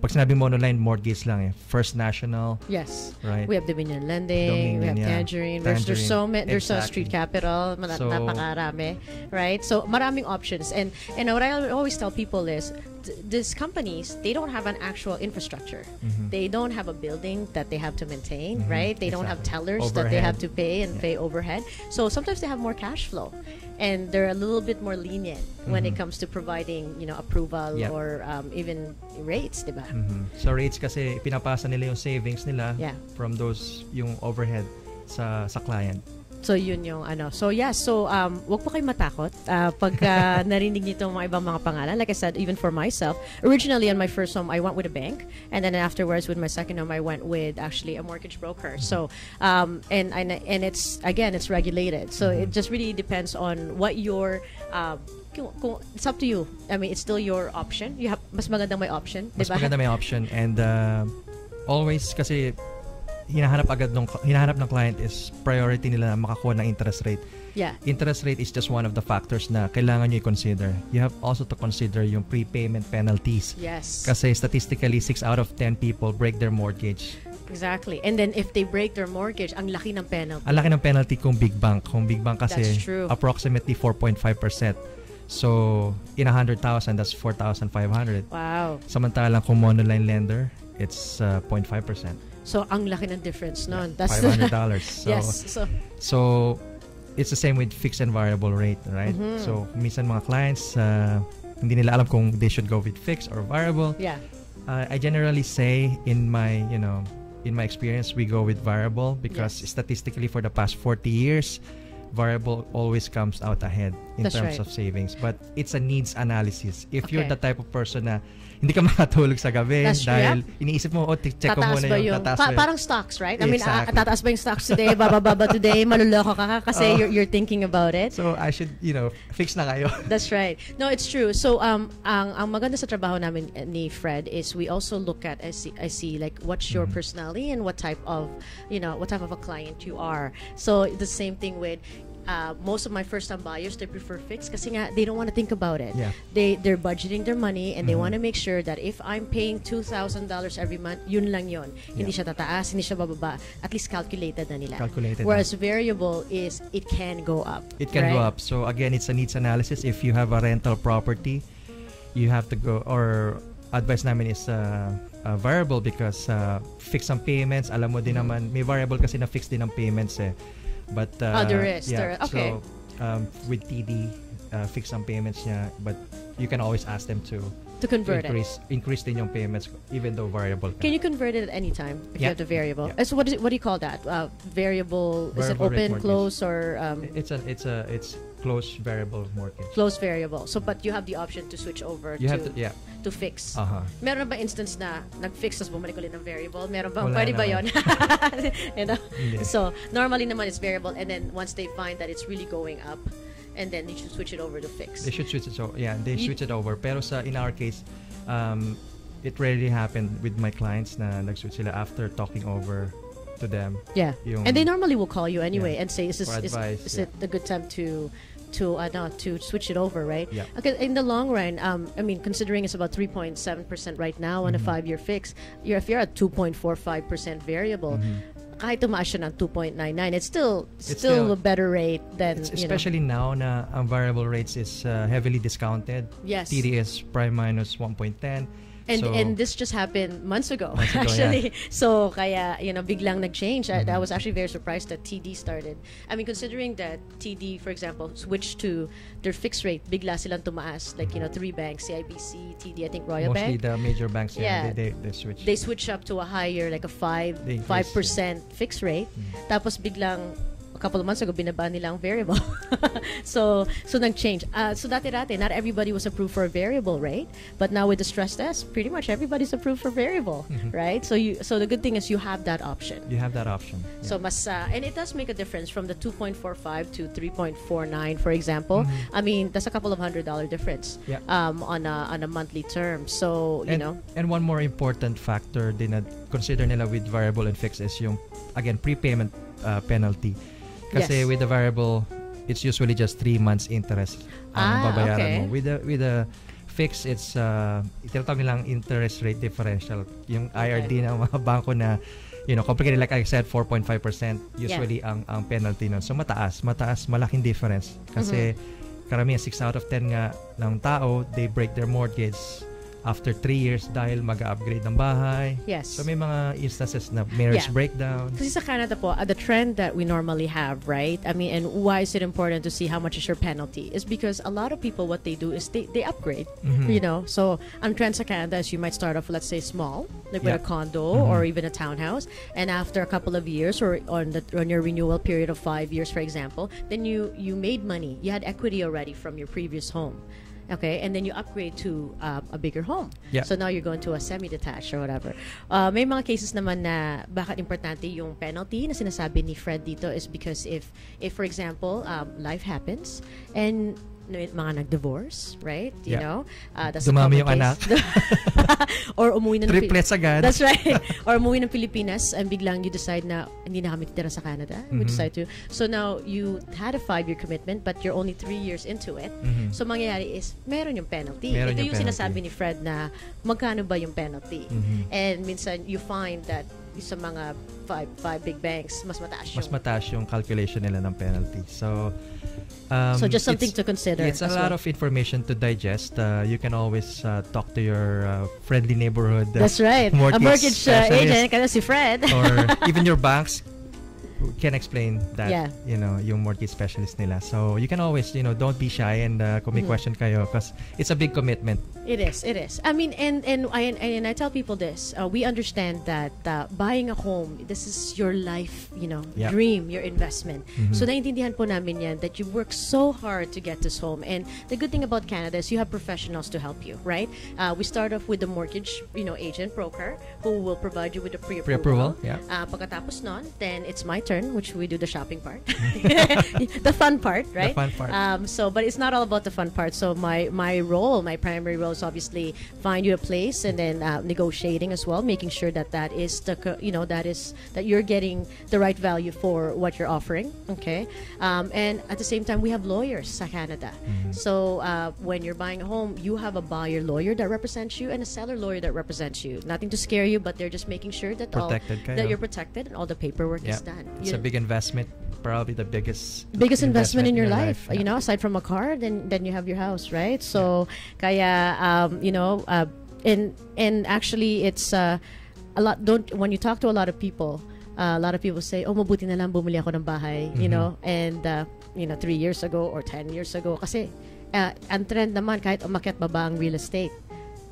pag sinabi monoline, mortgage lang eh. First National. Yes. Right. We have Dominion Lending, we have Tangerine. There's so many. There's a Street Capital. Napakarami, right? So maraming options. And what I always tell people is, these companies, they don't have an actual infrastructure. They don't have a building that they have to maintain, right? They don't have tellers that they have to pay and pay overhead. So sometimes they have more cash flow, and they're a little bit more lenient when it comes to providing, approval or even rates, diba? So rates kasi pinapasa nila yung savings nila from those yung overhead sa client. So yun yung ano. So wag po kayo matakot pag narinig niyo itong mga ibang mga pangalan. Like I said, even for myself, originally on my first home I went with a bank, and then afterwards with my second home I went with actually a mortgage broker. So and it's regulated. So it just really depends on what your it's up to you. I mean, it's still your option. You have mas magandang may option, mas diba? maganda may option, and always kasi hinahanap ng client is priority nila na makakuha ng interest rate. Yeah. Interest rate is just one of the factors na kailangan nyo i-consider. You have also to consider yung prepayment penalties. Yes. Kasi statistically, 6 out of 10 people break their mortgage. Exactly. And then if they break their mortgage, ang laki ng penalty. Ang laki ng penalty kung big bank. Kung big bank kasi approximately 4.5%. So, in 100,000, that's 4,500. Wow. Samantalang kung monoline lender, it's 0.5%. So, ang laki ng difference nun. That's $500. So, yes. So, it's the same with fixed and variable rate, right? So, minsan mga clients, hindi nila alam kung they should go with fixed or variable. Yeah. I generally say in my experience, we go with variable because statistically for the past 40 years, variable always comes out ahead in terms of savings. But it's a needs analysis. If you're the type of person na hindi ka makatulog sa gabi dahil iniisip mo, check ko muna yung tataas ba parang stocks, right? I mean, tataas ba yung stocks today, bababa today, maluloko ka kasi you're thinking about it. So I should, fix na kayo. That's right. No, it's true. So ang maganda sa trabaho namin ni Fred is we also look at, I see like what's your personality and what type of a client you are. So the same thing with most of my first-time buyers, they prefer fixed kasi nga they don't want to think about it. Yeah. They're budgeting their money and they want to make sure that if I'm paying $2,000 every month, yun lang yun. Hindi siya tataas, hindi siya bababa. At least calculated na nila. Whereas variable is it can go up. It can go up. So again, it's a needs analysis. If you have a rental property, you have to go, or advice namin is variable because fix ang payments. Alam mo din naman, may variable kasi na fix din ang payments eh. But there is. Okay. So with TD, fix ang payments niya, but you can always ask them to convert increase din yung payments even though variable. Can you convert it at any time if you have the variable? So what do you call that? Variable is it open, close, or It's close variable mortgage. Close variable. So but you have the option to switch over to fix. Meron ba instance na nag-fix tapos bumalik ulit ng variable? Meron ba? Pwede ba yun? So normally naman it's variable, and then once they find that it's really going up, and then they should switch it over to fix. They should switch it. So switch it over. Pero in our case, it rarely happened with my clients na nag-switch sila after talking over to them. Yeah. And they normally will call you anyway and say, is it a good time to switch it over, right? Yeah. Okay, in the long run, I mean, considering it's about 3.7% right now on a 5-year fix, if you're at 2.45% variable, kahit tumaas siya ng 2.99, it's still a better rate than, especially now na ang variable rates is heavily discounted. Yes. TDS prime minus 1.10. And this just happened months ago actually. So kaya biglang nag-change. I was actually very surprised that TD started. I mean, considering that TD, for example, switched to their fixed rate, bigla silang tumaas. Like 3 banks, CIBC, TD, I think Royal Mostly Bank. the major banks. They switch. They switch up to a higher, like a 5% fixed rate. Tapos biglang a couple of months ago, binaba nilang variable. so nag-change. So dati-dati, not everybody was approved for a variable rate, but now with the stress test, pretty much everybody's approved for variable, right? So the good thing is you have that option. You have that option. Yeah. So and it does make a difference from the 2.45 to 3.49, for example. I mean, that's a couple of $100 difference on a monthly term. So and one more important factor din na consider nila with variable and fixed is yung again prepayment penalty. Kasi with the variable, it's usually just 3 months interest ang babayaran mo. With the Fixed, it's tinatawag nilang interest rate differential. Yung IRD ng mga bangko na complicated, like I said, 4.5% usually ang penalty nun. So mataas, malaking difference. Kasi karamihan 6 out of 10 nga ng tao, they break their mortgage after 3 years dahil mag-upgrade ng bahay. Yes. So may mga instances na marriage breakdown. Kasi sa Canada po, the trend that we normally have, right? I mean, and why is it important to see how much is your penalty? Is because a lot of people, what they do is they upgrade, So, ang trend sa Canada is you might start off, let's say, small, like with a condo or even a townhouse. And after a couple of years or on your renewal period of 5 years, for example, then you made money. You had equity already from your previous home. Okay, and then you upgrade to a bigger home. Yeah. So now you're going to a semi-detached or whatever. May mga cases naman na bakit importante yung penalty na sinasabi ni Fred dito is because if for example, life happens and mga nag-divorce, right? You know? That's dumami yung anak. Or umuwi na triplets agad. That's right. Or umuwi ng Pilipinas and biglang you decide na hindi na kami titira sa Canada. We decide to. So now you had a 5-year commitment but you're only 3 years into it. So mangyayari is meron yung penalty. Ito yung sinasabi ni Fred na magkano ba yung penalty. And minsan you find that sa mga five big banks, mas mataas yung calculation nila ng penalty. So just something to consider. It's a lot of information to digest. You can always talk to your friendly neighborhood. That's right. A mortgage agent, kasi si Fred. Or even your banks can explain that, yung mortgage specialist nila. So you can always, don't be shy and kung may question kayo because it's a big commitment. It is. I mean, and I tell people this. We understand that buying a home, this is your life, dream, your investment. So naiintindihan po namin yan that you work so hard to get this home. And the good thing about Canada is you have professionals to help you, right? We start off with the mortgage, agent, broker, who will provide you with a pre-approval. Pagkatapos nun, then it's my turn, which we do the shopping part. The fun part, right? The fun part. But it's not all about the fun part. So my primary role is obviously find you a place and then negotiating as well, making sure that is that you're getting the right value for what you're offering. Okay, and at the same time we have lawyers sa Canada. So when you're buying a home, you have a buyer lawyer that represents you and a seller lawyer that represents you. Nothing to scare you, but they're just making sure that that you're protected and all the paperwork is done. It's a big investment, probably the biggest investment in your life. Aside from a car, then you have your house, right? So kaya and actually it's a lot. When you talk to a lot of people say, oh, mabuti na lang bumili ako ng bahay, and 3 years ago or 10 years ago kasi ang trend naman kahit umakyat baba ang real estate,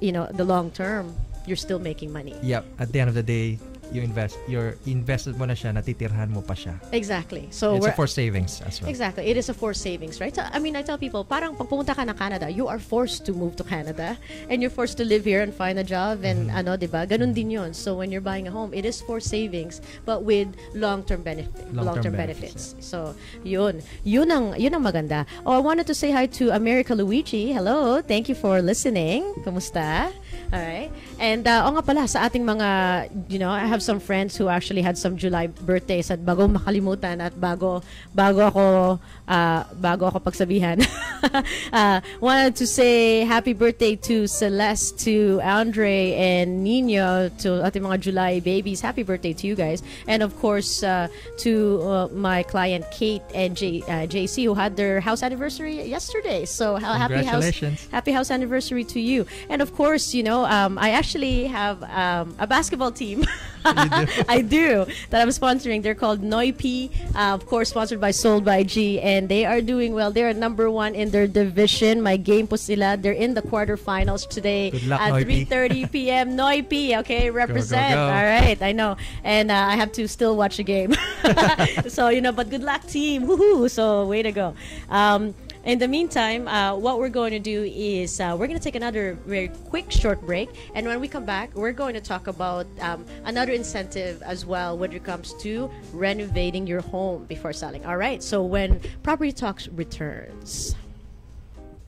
the long term you're still making money. Yep, at the end of the day you invested mo na siya, natitirhan mo pa siya. Exactly. So it's a forced savings as well. Exactly. It is a forced savings, right? So, I mean, I tell people, parang pag pumunta ka na Canada, you are forced to move to Canada and you're forced to live here and find a job and diba? Ganun din yun. So when you're buying a home, it is forced savings but with long-term benefits. Yeah. So yun ang maganda. Oh, I wanted to say hi to America Luigi. Hello. Thank you for listening. Kumusta? All right. And nga pala sa ating mga, I have some friends who actually had some July birthdays at bago makalimutan at bago ako pagsabihan. Wanted to say happy birthday to Celeste, to Andre and Nino, to ating mga July babies. Happy birthday to you guys. And of course to my client Kate and JC who had their house anniversary yesterday. So happy house anniversary to you. And of course, I actually have a basketball team. I do that I'm sponsoring. They're called Noipi, of course sponsored by Sold by G, and they are doing well. They're number 1 in their division. My game po sila. They're in the quarterfinals today at 3:30 p.m. Noipi, okay, represent. Go. All right, I know, and I have to still watch the game. So but good luck team. Woohoo! So way to go. In the meantime, what we're going to do is we're going to take another very quick short break, and when we come back, we're going to talk about another incentive as well when it comes to renovating your home before selling. All right, so when Property Talks returns.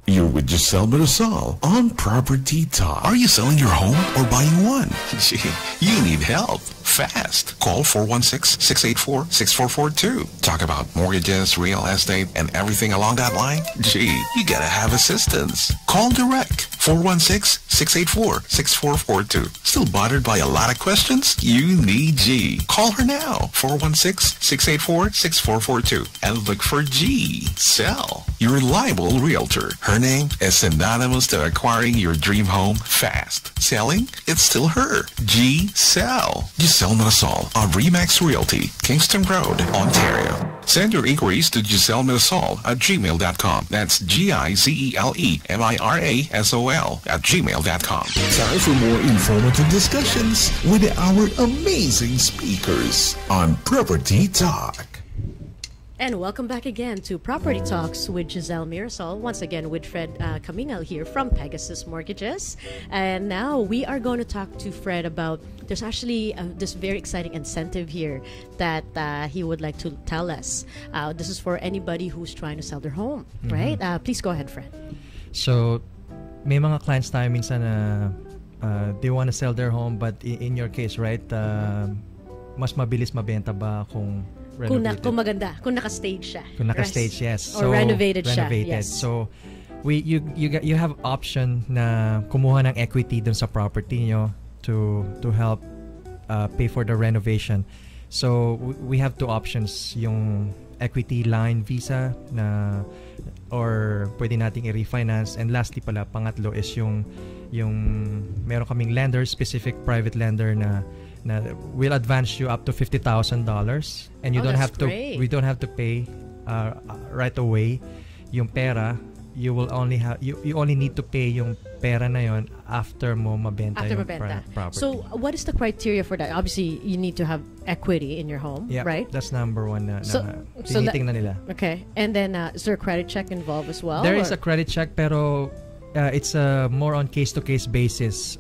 You're with Gizele Mirasol on Property Talk. Are you selling your home or buying one? Gee, you need help fast. Call 416-684-6442. Talk about mortgages, real estate, and everything along that line. Gee, you gotta have assistance. Call direct 416-684-6442. Still bothered by a lot of questions? You need G. Call her now. 416-684-6442. And look for Gizele, your reliable realtor. Her name is synonymous to acquiring your dream home fast. Selling? It's still her. Gizele. Gizele Mirasol of Remax Realty, Kingston Road, Ontario. Send your inquiries to Gizele Mirasol at gmail.com. That's GIZELEMIRASOL@gmail.com. Time for more informative discussions with our amazing speakers on Property Talk. And welcome back again to Property Talks with Gizele Mirasol. Once again with Fred Caminal here from Pegasus Mortgages. And now we are going to talk to Fred about, there's actually this very exciting incentive here that he would like to tell us. This is for anybody who's trying to sell their home, right? Please go ahead, Fred. So, may mga clients tayo minsan na they want to sell their home, but in your case, right, mas mabilis mabenta ba kung renovated? Kung maganda, kung naka-stage siya. Kung naka-stage, yes. Or so, renovated siya. Yes. So, you have option na kumuha ng equity dun sa property nyo to help pay for the renovation. So, we have two options. Yung equity line visa na or pwede nating i-refinance, and lastly pala, pangatlo is yung meron kaming lender, specific private lender na will advance you up to $50,000, and you don't have to great. We don't have to pay right away yung pera. You will only have you only need to pay yung pera na yon after mo mabenta yung property. So what is the criteria for that? Obviously you need to have equity in your home, right? That's number one na na tinitingnan nila. Okay. And then is there a credit check involved as well? There is a credit check, pero it's more on case-to-case basis.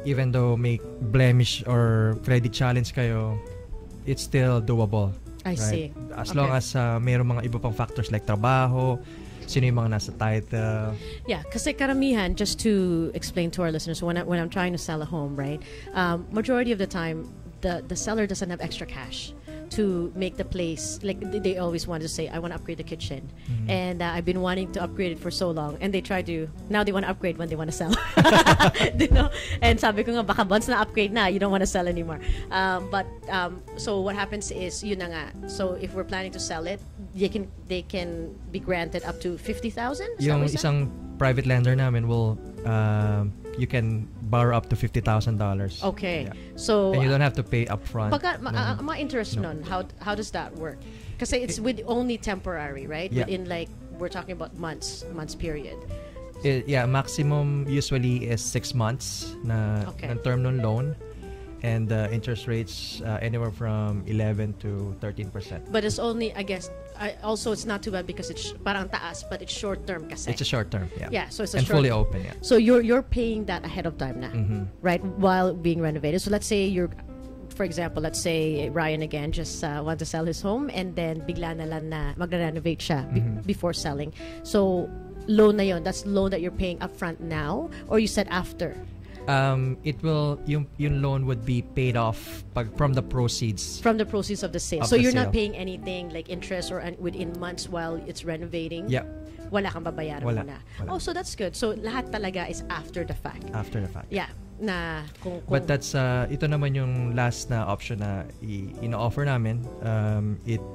Even though may blemish or credit challenge kayo, it's still doable. I see. As long as mayroong mga iba pang factors like trabaho, sino yung mga nasa title. Yeah, kasi karamihan, just to explain to our listeners, when I'm trying to sell a home, right, majority of the time, the seller doesn't have extra cash to make the place, like they always want to say, I want to upgrade the kitchen, and I've been wanting to upgrade it for so long, and they try to, now they want to upgrade when they want to sell. You know? And sabi ko nga, baka once na upgrade na, you don't want to sell anymore. So what happens is, yun na nga, so if we're planning to sell it, they can be granted up to 50,000. Yung isang private lender namin will you can borrow up to $50,000. Okay. Yeah. So and you don't have to pay upfront. Pagka ma-interest nun, how does that work? Kasi it's with only temporary, right? Yeah. Within like, we're talking about months period. Maximum usually is 6 months na ng term ng loan, and interest rates anywhere from 11 to 13%. But it's only, I guess, also it's not too bad because it's parang taas, but it's short term kasi. It's a short term, yeah. Yeah, so it's a and short, fully open, yeah. So you're paying that ahead of time na, right? While being renovated. So let's say for example, let's say Ryan again just want to sell his home, and then bigla na lang na magre-renovate siya before selling. So loan na yon, that's loan that you're paying upfront now, or you said after? It will yung loan would be paid off from the proceeds of the sale. So you're not paying anything like interest or within months while it's renovating. Yeah. Wala kang babayaran muna. Oh, so that's good. So lahat talaga is after the fact. After the fact. Yeah. Na kung But that's ito naman yung last na option na ino-offer namin. It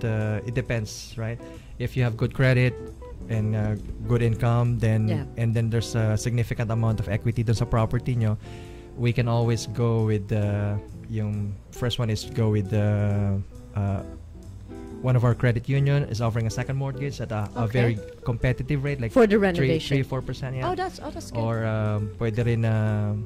depends, right? If you have good credit and good income, then and then there's a significant amount of equity dun sa property nyo, we can always go with yung first one is go with one of our credit union is offering a second mortgage at a very competitive rate, like for the renovation 3-4%. Yeah. Oh, that's good. Or pwede rin na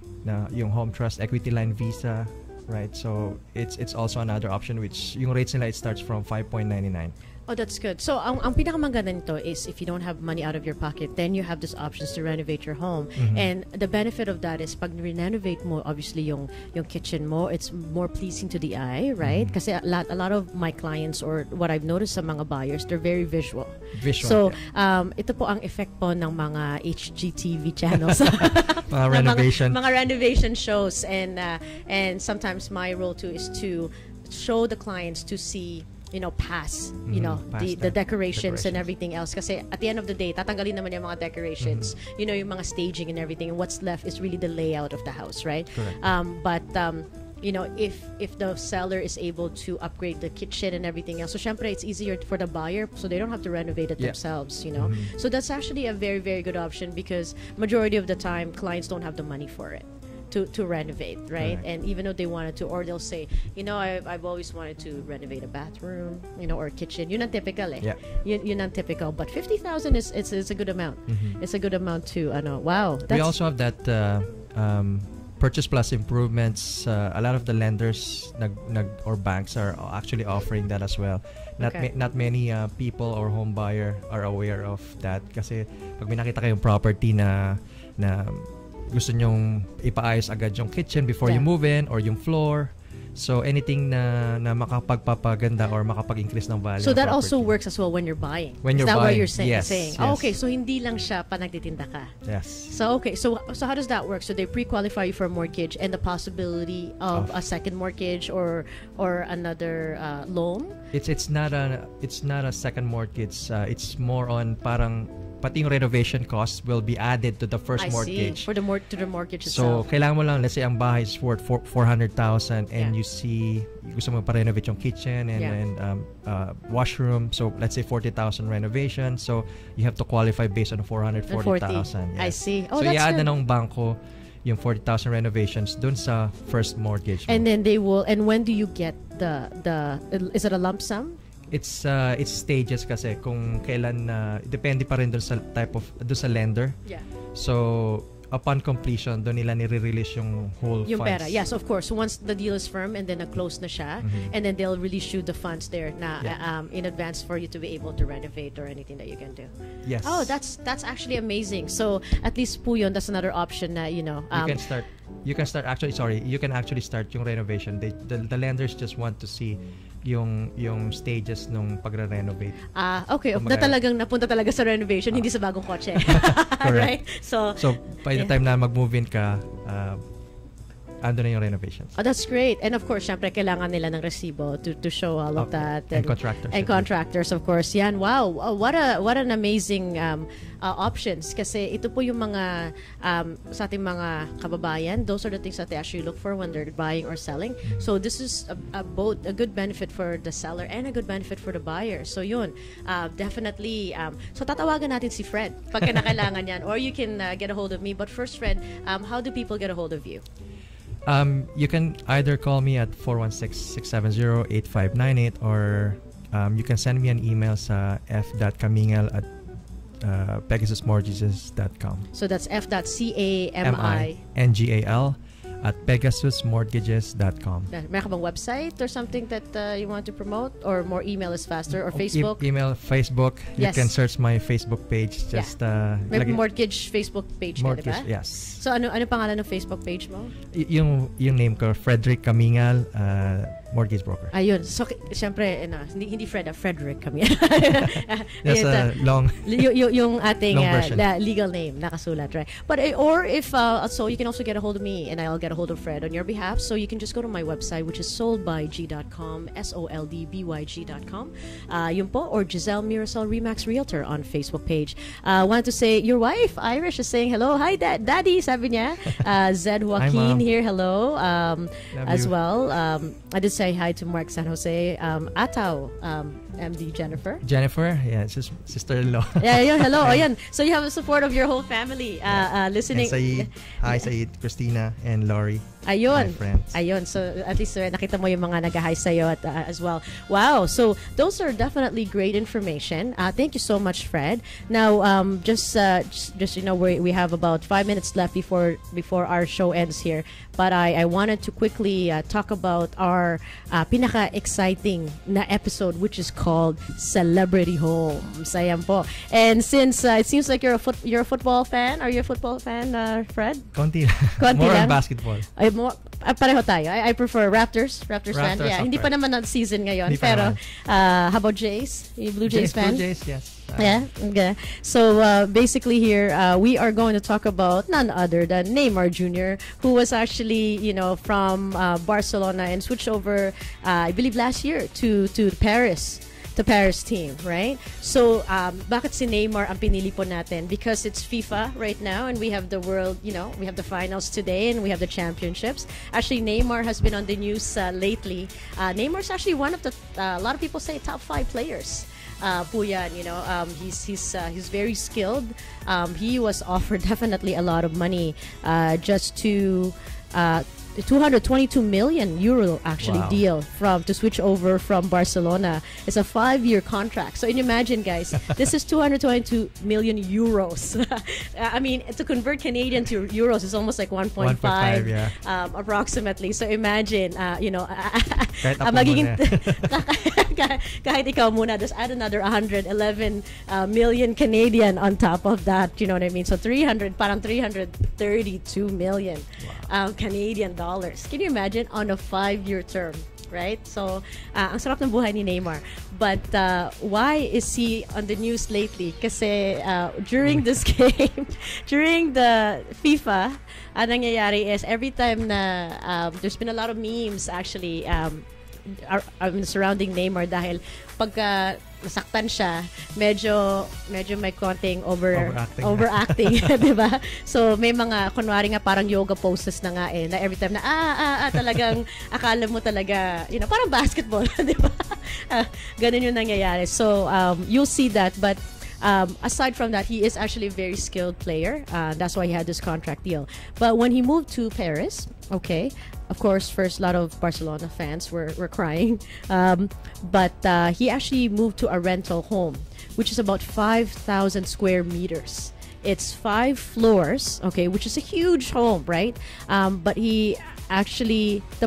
yung home trust equity line visa, right? So it's also another option, which yung rates nila, it starts from 5.99. Oh, that's good. So, ang pinakamaganda nito is if you don't have money out of your pocket, then you have these options to renovate your home. And the benefit of that is pag renovate mo, obviously yung kitchen mo, it's more pleasing to the eye, right? Kasi a lot of my clients, or what I've noticed sa mga buyers, they're very visual. So, ito po ang effect po ng mga HGTV channels. Mga renovation. Mga renovation shows, and sometimes my role too is to show the clients to see pass, the decorations and everything else. Kasi at the end of the day, tatanggalin naman yung mga decorations, yung mga staging and everything, and what's left is really the layout of the house, right? Correct. But if the seller is able to upgrade the kitchen and everything else, so syempre it's easier for the buyer, so they don't have to renovate it themselves, So that's actually a very, very good option, because majority of the time clients don't have the money for it to renovate, right? Correct. And even though they wanted to, or they'll say, I've always wanted to renovate a bathroom, or a kitchen. Yun ang typical eh. Yeah. Yun ang typical. But 50,000 is a good amount. It's a good amount to wow. We also have that Purchase Plus improvements. A lot of the lenders or banks are actually offering that as well. Not many people or home buyer are aware of that, kasi pag may nakita kayong property na gusto nyong ipaayos agad yung kitchen before you move in, or yung floor. So anything na makapagpapaganda or makapag-increase ng value. So that also works as well when you're buying. When you're Is that buying, what you're saying? yes. Oh, okay, so hindi lang siya pa nagtitinda ka. Yes. So okay, so how does that work? So they pre-qualify you for a mortgage and the possibility of a second mortgage or another loan? It's not a second mortgage. It's more on parang pati yung renovation costs will be added to the first mortgage. For the mortgage So, itself. kailangan mo lang, let's say ang bahay is worth 400,000 and you gusto mo pa-renovate yung kitchen and washroom. So, let's say 40,000 renovation. So, you have to qualify based on 440,000. Yes. I see. Oh, so, that's i-add good. na ng banko yung 40,000 renovations dun sa first mortgage mo. And then they will, and when do you get is it a lump sum? It's stages kasi kung kailan depende pa rin doon sa doon sa lender. Yeah. So upon completion doon nila nire-release yung whole Yung funds. pera. Yes, of course. Once the deal is firm and then na-close na siya, and then they'll release you the funds there in advance for you to be able to renovate or anything that you can do. Yes. Oh, that's actually amazing. So at least po yun, that's another option na you can actually start yung renovation. The lenders just want to see yung stages nung pagre-renovate. Okay. Napunta talaga sa renovation, hindi sa bagong kotse. Right? So by the time na mag-move in ka, ando na yung renovations. Oh, that's great. And of course, syempre, kailangan nila ng resibo to show all of that. And contractors. And contractors, of course. Yan, wow. What an amazing options. Kasi ito po yung mga, sa ating mga kababayan, those are the things that they actually look for when they're buying or selling. So this is both a good benefit for the seller and a good benefit for the buyer. So yun, definitely. So tatawagan natin si Fred pagka nakailangan yan. Or you can get a hold of me. But first, Fred, how do people get a hold of you? You can either call me at 416-670-8598 or you can send me an email sa f.camingal@pegasusmortgages.com. So that's f.camingal at pegasusmortgages.com. May ka bang website or something that you want to promote, or more email is faster, or Facebook? Email, Facebook. Yes. You can search my Facebook page. Just may mortgage Facebook page ka, diba? Yes. So ano pangalan ng Facebook page mo? Yung name ko, Frederick Camingal, mortgage broker. Ayun. So syempre hindi Frederick Camingal. That's a long yung ating legal name nakasulat, right? But or if so you can also get a hold of me and I'll get a hold of Fred on your behalf. So you can just go to my website, which is soldbyg.com, soldbyg.com. Yun po, or Gizele Mirasol Remax Realtor on Facebook page. Wanted to say, your wife, Irish, is saying hello. Hi, Daddy, sabi niya. Zed Joaquin here, hello. As well. I did say hi to Mark San Jose. Ataw, MD Jennifer. Yeah, sister-in-law. Yeah, hello. Ayan. So you have the support of your whole family listening. And Said, Christina, and Laurie. Ayun. My friends. Ayun. So at least nakita mo yung mga nag-hi sa'yo as well. Wow. So those are definitely great information. Thank you so much, Fred. Now, just we have about 5 minutes left before our show ends here. But I wanted to quickly talk about our pinaka-exciting na episode, which is called Celebrity Homes. Ayan po. And since it seems like you're a football fan, are you a football fan, Fred? Konti More on basketball. pareho tayo. I prefer Raptors fan. Yeah, hindi pa naman na season ngayon. Pero how about Jays? Yung Blue Jays fan? Blue Jays, yes. Yeah. Okay. So basically here we are going to talk about none other than Neymar Jr., who was actually from Barcelona and switched over I believe last year to Paris. The Paris team, right? So, bakit si Neymar ang pinili po natin? Because it's FIFA right now and we have the world, we have the finals today and we have the championships. Actually, Neymar has been on the news lately. Neymar's actually one of the, a lot of people say top 5 players. Po yan, he's very skilled. He was offered definitely a lot of money just to 222 million euro actually deal to switch over from Barcelona. It's a 5-year contract. So imagine, guys, this is 222 million euros. I mean, to convert Canadian to euros is almost like 1.5 approximately. So imagine, magiging kahit ikaw muna, just add another 111 million Canadian on top of that. You know what I mean? So 332 million Canadian dollars. Can you imagine on a 5-year term, right? So, ang sarap ng buhay ni Neymar. But why is he on the news lately? Kasi during this game, during the FIFA, ang nangyayari is every time na there's been a lot of memes actually surrounding Neymar dahil pagka nasaktan siya, medyo may konting overacting, 'di ba? So may mga kunwari nga parang yoga poses na nga na every time na talagang akala mo talaga, parang basketball, 'di ba? Ganun yung nangyayari. So you'll see that, but aside from that, he is actually a very skilled player. That's why he had this contract deal. But when he moved to Paris, okay, of course, first, a lot of Barcelona fans were crying. But he actually moved to a rental home, which is about 5,000 square meters. It's 5 floors, okay, which is a huge home, right? But the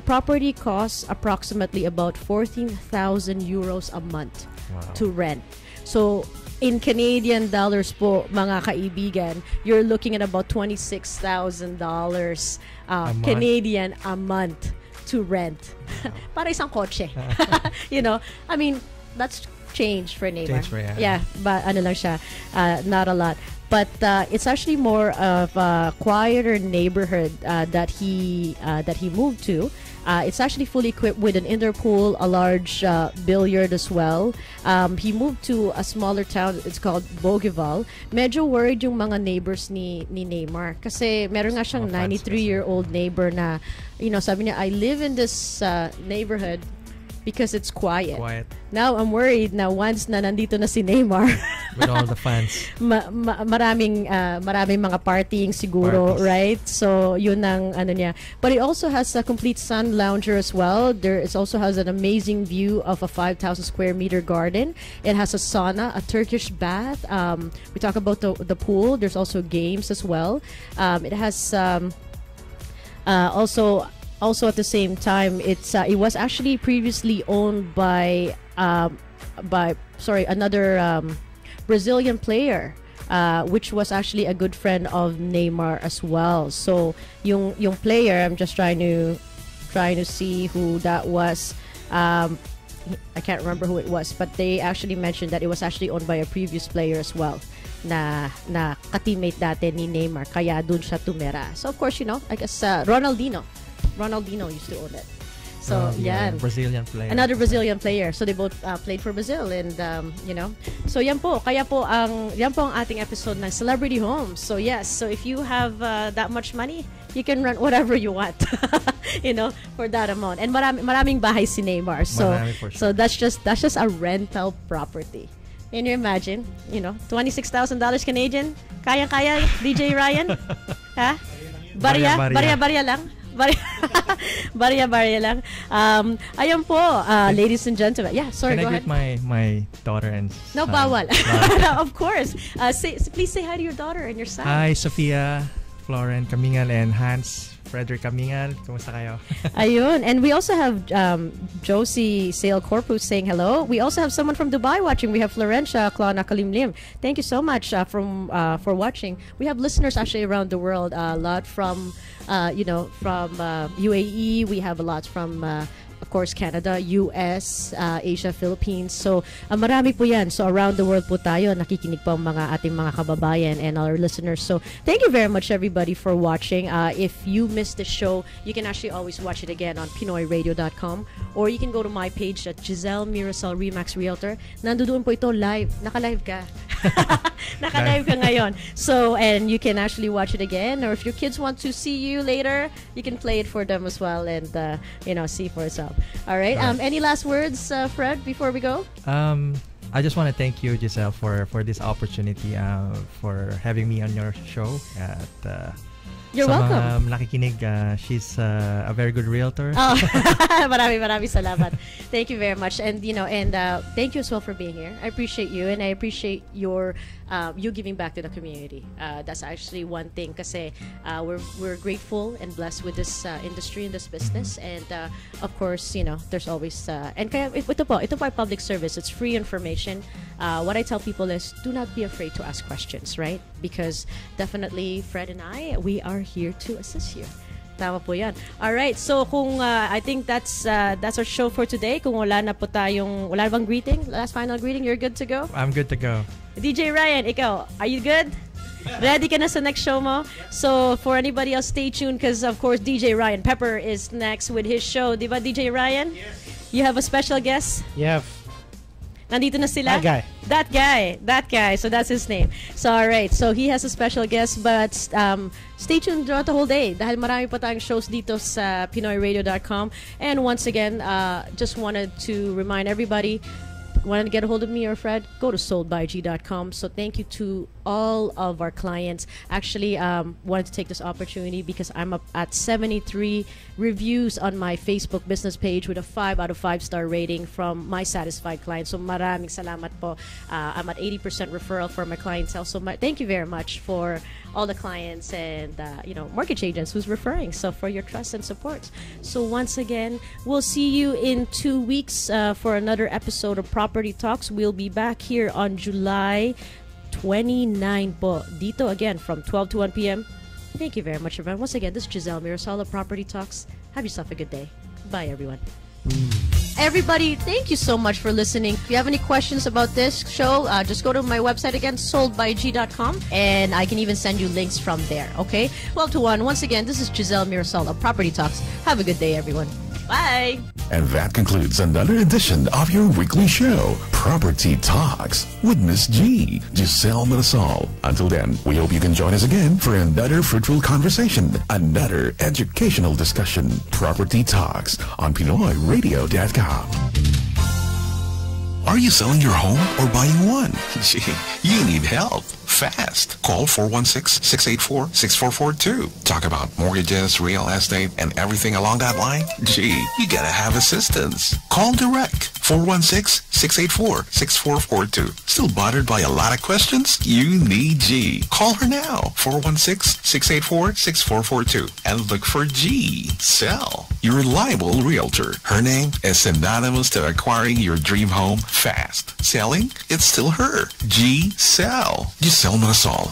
property costs approximately about 14,000 euros a month to rent. So, in Canadian dollars po, mga kaibigan, you're looking at about $26,000 Canadian a month to rent. Para isang kotse. I mean, that's change for Neymar. But ano lang siya, not a lot. But it's actually more of a quieter neighborhood that he moved to. It's actually fully equipped with an indoor pool, a large billiard as well. He moved to a smaller town. It's called Bougival. Medyo worried yung mga neighbors ni Neymar kasi meron nga siyang 93-year-old neighbor na, sabi niya, I live in this neighborhood because it's quiet. Now I'm worried na once na nandito na si Neymar with all the fans, maraming mga partying siguro, right? So yun ang ano niya. But it also has a complete sun lounger as well. It also has an amazing view of a 5,000 square meter garden. It has a sauna, a Turkish bath. We talk about the pool. There's also games as well. It has also at the same time, it was actually previously owned by another Brazilian player, which was actually a good friend of Neymar as well. So yung player, I'm just trying to see who that was. I can't remember who it was, but they actually mentioned that it was actually owned by a previous player as well. Na ka-teammate dati ni Neymar, kaya dun siya tumira. So of course, I guess Ronaldinho used to own it. So Brazilian player. Another Brazilian player. So they both played for Brazil, and So yan po. Kaya po ang ating episode ng Celebrity Homes. So yes, so if you have that much money, you can rent whatever you want. For that amount. And maraming bahay si Neymar. So so that's just a rental property. Can you imagine? $26,000 Canadian. Kaya DJ Ryan? Ha? Barya lang. Barya lang. Ayun po, ladies and gentlemen. Yeah, sorry, go ahead. Can I greet my daughter and No, bawal. Of course. Please say hi to your daughter and your son. Hi, Sophia, Floren Kamingal and Hans Frederick Kamingal. Kumusta kayo? Ayun. And we also have Josie Sale Corpus saying hello. We also have someone from Dubai watching. We have Florencia Klana Kalimlim. Thank you so much for watching. We have listeners actually around the world. A lot from, from UAE. We have a lot from of course, Canada, US, Asia, Philippines. So, marami po yan. So, around the world po tayo, nakikinig po ang ating mga kababayan and our listeners. So, thank you very much, everybody, for watching. If you missed the show, you can actually always watch it again on PinoyRadio.com, or you can go to my page at Gizele Mirasol Remax Realtor. Nandoon po ito live. Naka-live ka. Naka-live ka ngayon. So, and you can actually watch it again, or if your kids want to see you later, you can play it for them as well and, see for yourself. All right. Any last words, Fred, before we go? I just want to thank you, Gizele, for this opportunity, for having me on your show. You're welcome. Nakikinig, she's a very good realtor. Oh, marami salamat. Thank you very much, and thank you as well for being here. I appreciate you, and I appreciate your you giving back to the community. That's actually one thing, kasi we're grateful and blessed with this industry and this business, and of course, there's always and kaya ito po ay public service. It's free information. What I tell people is, do not be afraid to ask questions, right? Because definitely, Fred and we are here to assist you. Tama po yan. Alright, so I think that's our show for today. Kung wala na bang greeting? Last final greeting, you're good to go? I'm good to go. DJ Ryan, ikaw, are you good? Ready ka na sa next show mo? So, for anybody else, stay tuned, because of course, DJ Ryan Pepper is next with his show. Diba, DJ Ryan? Yes. You have a special guest? Yeah. Nandito na sila? That guy. So that's his name. So alright. So he has a special guest, but stay tuned throughout the whole day dahil marami pa tayong shows dito sa PinoyRadio.com. And once again, just wanted to remind everybody, wanted to get a hold of me or Fred, go to soldbyg.com. So thank you to all of our clients. Actually, wanted to take this opportunity because I'm up at 73 reviews on my Facebook business page with a 5 out of 5 star rating from my satisfied clients. So maraming salamat po. I'm at 80% referral for my clientele. So thank you very much for all the clients and mortgage agents who's referring. So for your trust and support. So once again, we'll see you in 2 weeks for another episode of Property Talks. We'll be back here on July 29 po. Dito again from 12 to 1 p.m. Thank you very much, everyone. Once again, this is Gizele Mirasol of Property Talks. Have yourself a good day. Bye, everyone. Everybody, thank you so much for listening. If you have any questions about this show, just go to my website again, soldbyg.com, and I can even send you links from there, okay? 12 to 1. Once again, this is Gizele Mirasol of Property Talks. Have a good day, everyone. Bye. And that concludes another edition of your weekly show, Property Talks, with Miss G, Gizele Mirasol. Until then, we hope you can join us again for another fruitful conversation, another educational discussion. Property Talks on PinoyRadio.com. Are you selling your home or buying one? Gee, you need help. Fast. Call 416-684-6442. Talk about mortgages, real estate, and everything along that line? Gee, you gotta have assistance. Call direct. 416-684-6442. Still bothered by a lot of questions? You need G. Call her now. 416-684-6442. And look for Gizele, your reliable realtor. Her name is synonymous to acquiring your dream home fast. Selling? It's still her. Gizele. Gizele Mirasol.